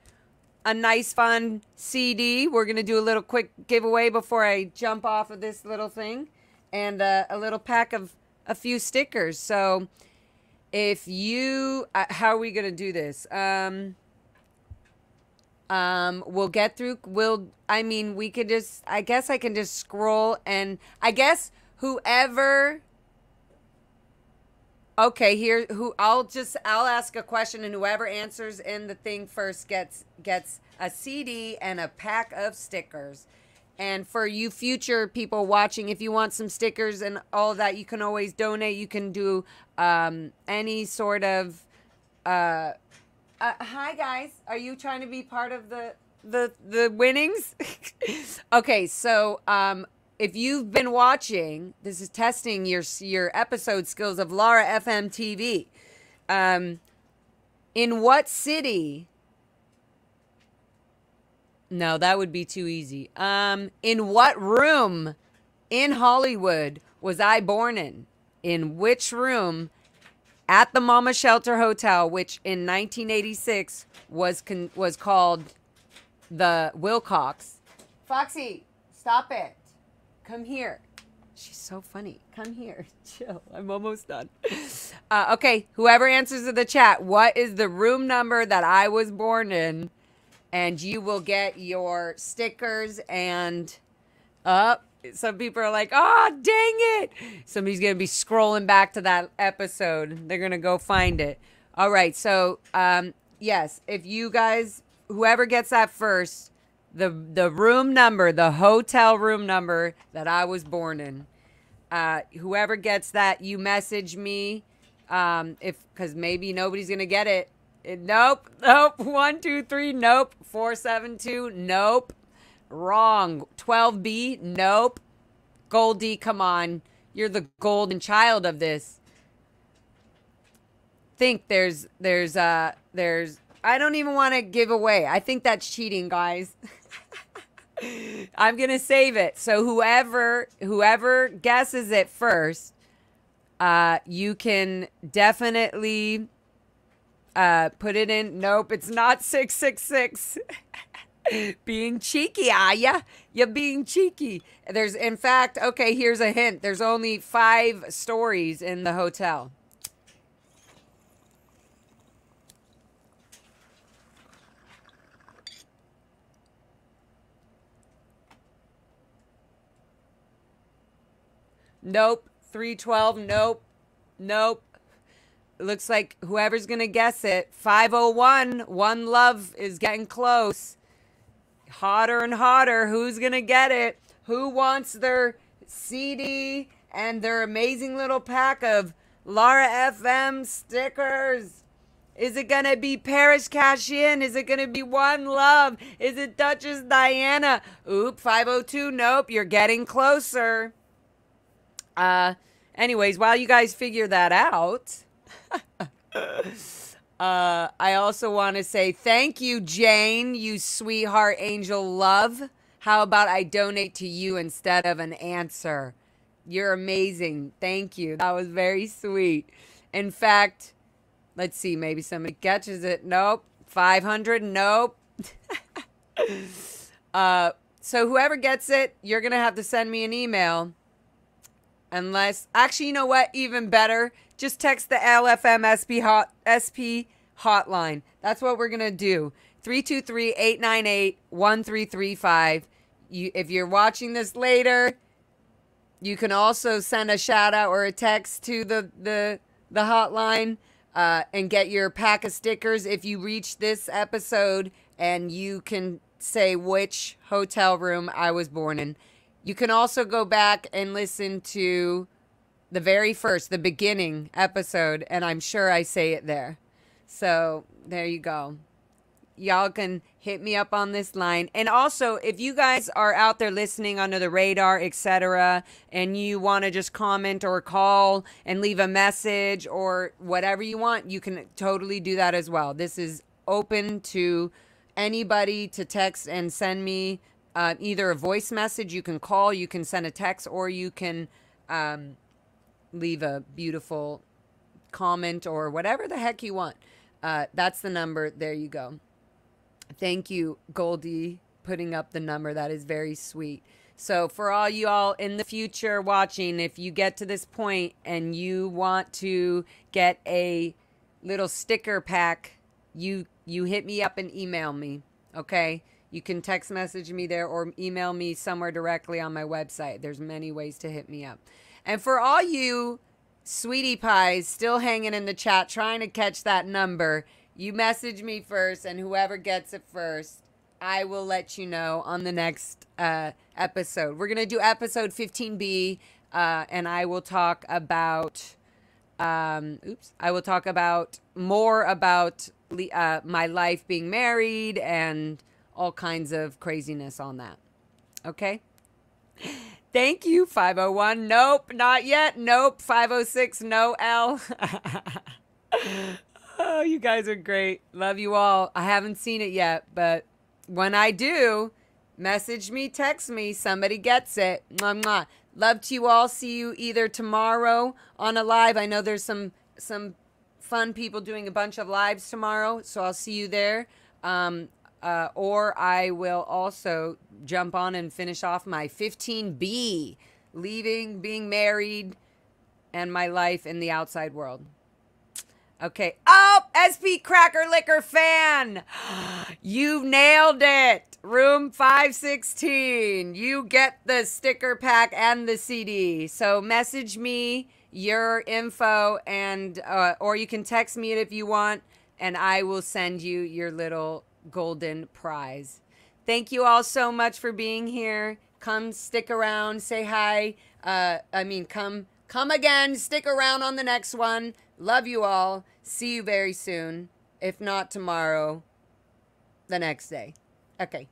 a nice fun CD. We're going to do a little quick giveaway before I jump off of this little thing, and a little pack of a few stickers. So if you, how are we going to do this? We'll get through, we could just, I guess I can just scroll, and I guess whoever, okay, I'll ask a question, and whoever answers in the thing first gets a CD and a pack of stickers. And for you future people watching, if you want some stickers and all of that, you can always donate. You can do any sort of hi guys, are you trying to be part of the winnings? Okay, so if you've been watching, this is testing your episode skills of LARA FM TV. In what city? No, that would be too easy. In what room in Hollywood was I born in? In which room at the Mama Shelter Hotel, which in 1986 was called the Wilcox. Foxy, stop it. Come here. She's so funny. Come here. Chill. I'm almost done. Okay, whoever answers in the chat, what is the room number that I was born in? And you will get your stickers and some people are like, oh, dang it. Somebody's going to be scrolling back to that episode. They're going to go find it. All right. So, yes, if you guys, whoever gets that first, the room number, the hotel room number that I was born in, whoever gets that, you message me, because maybe nobody's going to get it. Nope. 1, 2, 3. Nope. 472. Nope. Wrong. 12B. Nope. Goldie, come on. You're the golden child of this. Think there's I don't even want to give away. I think that's cheating, guys. I'm going to save it. So whoever guesses it first, you can definitely put it in. Nope, it's not 666. Being cheeky, are ya? You're being cheeky. There's, in fact, okay, here's a hint. There's only 5 stories in the hotel. Nope. 312. Nope. Nope. It looks like whoever's going to guess it, 501, One Love is getting close. Hotter and hotter. Who's going to get it? Who wants their CD and their amazing little pack of LARA FM stickers? Is it going to be Paris Cash In? Is it going to be One Love? Is it Duchess Diana? Oop, 502. Nope, you're getting closer. Anyways, while you guys figure that out, I also want to say thank you, Jane, you sweetheart angel love. How about I donate to you instead of an answer? You're amazing. Thank you. That was very sweet. In fact, let's see, maybe somebody catches it. Nope. 500. Nope. So whoever gets it, you're going to have to send me an email. Unless, actually, you know what? Even better, just text the LFM SP hotline. That's what we're going to do. 323-898-1335. If you're watching this later, you can also send a shout out or a text to the hotline and get your pack of stickers if you reach this episode, and you can say which hotel room I was born in. You can also go back and listen to the very first, the beginning episode, and I'm sure I say it there. So there you go. Y'all can hit me up on this line. And also, if you guys are out there listening under the radar, etc., and you want to just comment or call and leave a message or whatever you want, you can totally do that as well. This is open to anybody to text and send me either a voice message. You can call, you can send a text, or you can leave a beautiful comment or whatever the heck you want. That's the number. There you go. Thank you, Goldie, putting up the number. That is very sweet. So for all you all in the future watching, if you get to this point and you want to get a little sticker pack, you hit me up and email me, okay? You can text message me there or email me somewhere directly on my website. There's many ways to hit me up. And for all you sweetie pies still hanging in the chat trying to catch that number, you message me first, and whoever gets it first, I will let you know on the next episode. We're going to do episode 15B, and I will talk about, I will talk about more about my life being married and all kinds of craziness on that. Okay? Thank you, 501. Nope, not yet. Nope, 506. No, L. Oh, you guys are great. Love you all. I haven't seen it yet, but when I do, message me, text me. Somebody gets it. Mwah, mwah. Love to you all. See you either tomorrow on a live. I know there's some fun people doing a bunch of lives tomorrow, so I'll see you there. Or I will also jump on and finish off my 15B, leaving, being married, and my life in the outside world. Okay. Oh, SP Cracker Liquor fan. You nailed it. Room 516. You get the sticker pack and the CD. So message me your info, and or you can text me it if you want, and I will send you your little golden prize. Thank you all so much for being here. Come stick around, say hi. Come again, stick around on the next one. Love you all. See you very soon. If not tomorrow, the next day. Okay.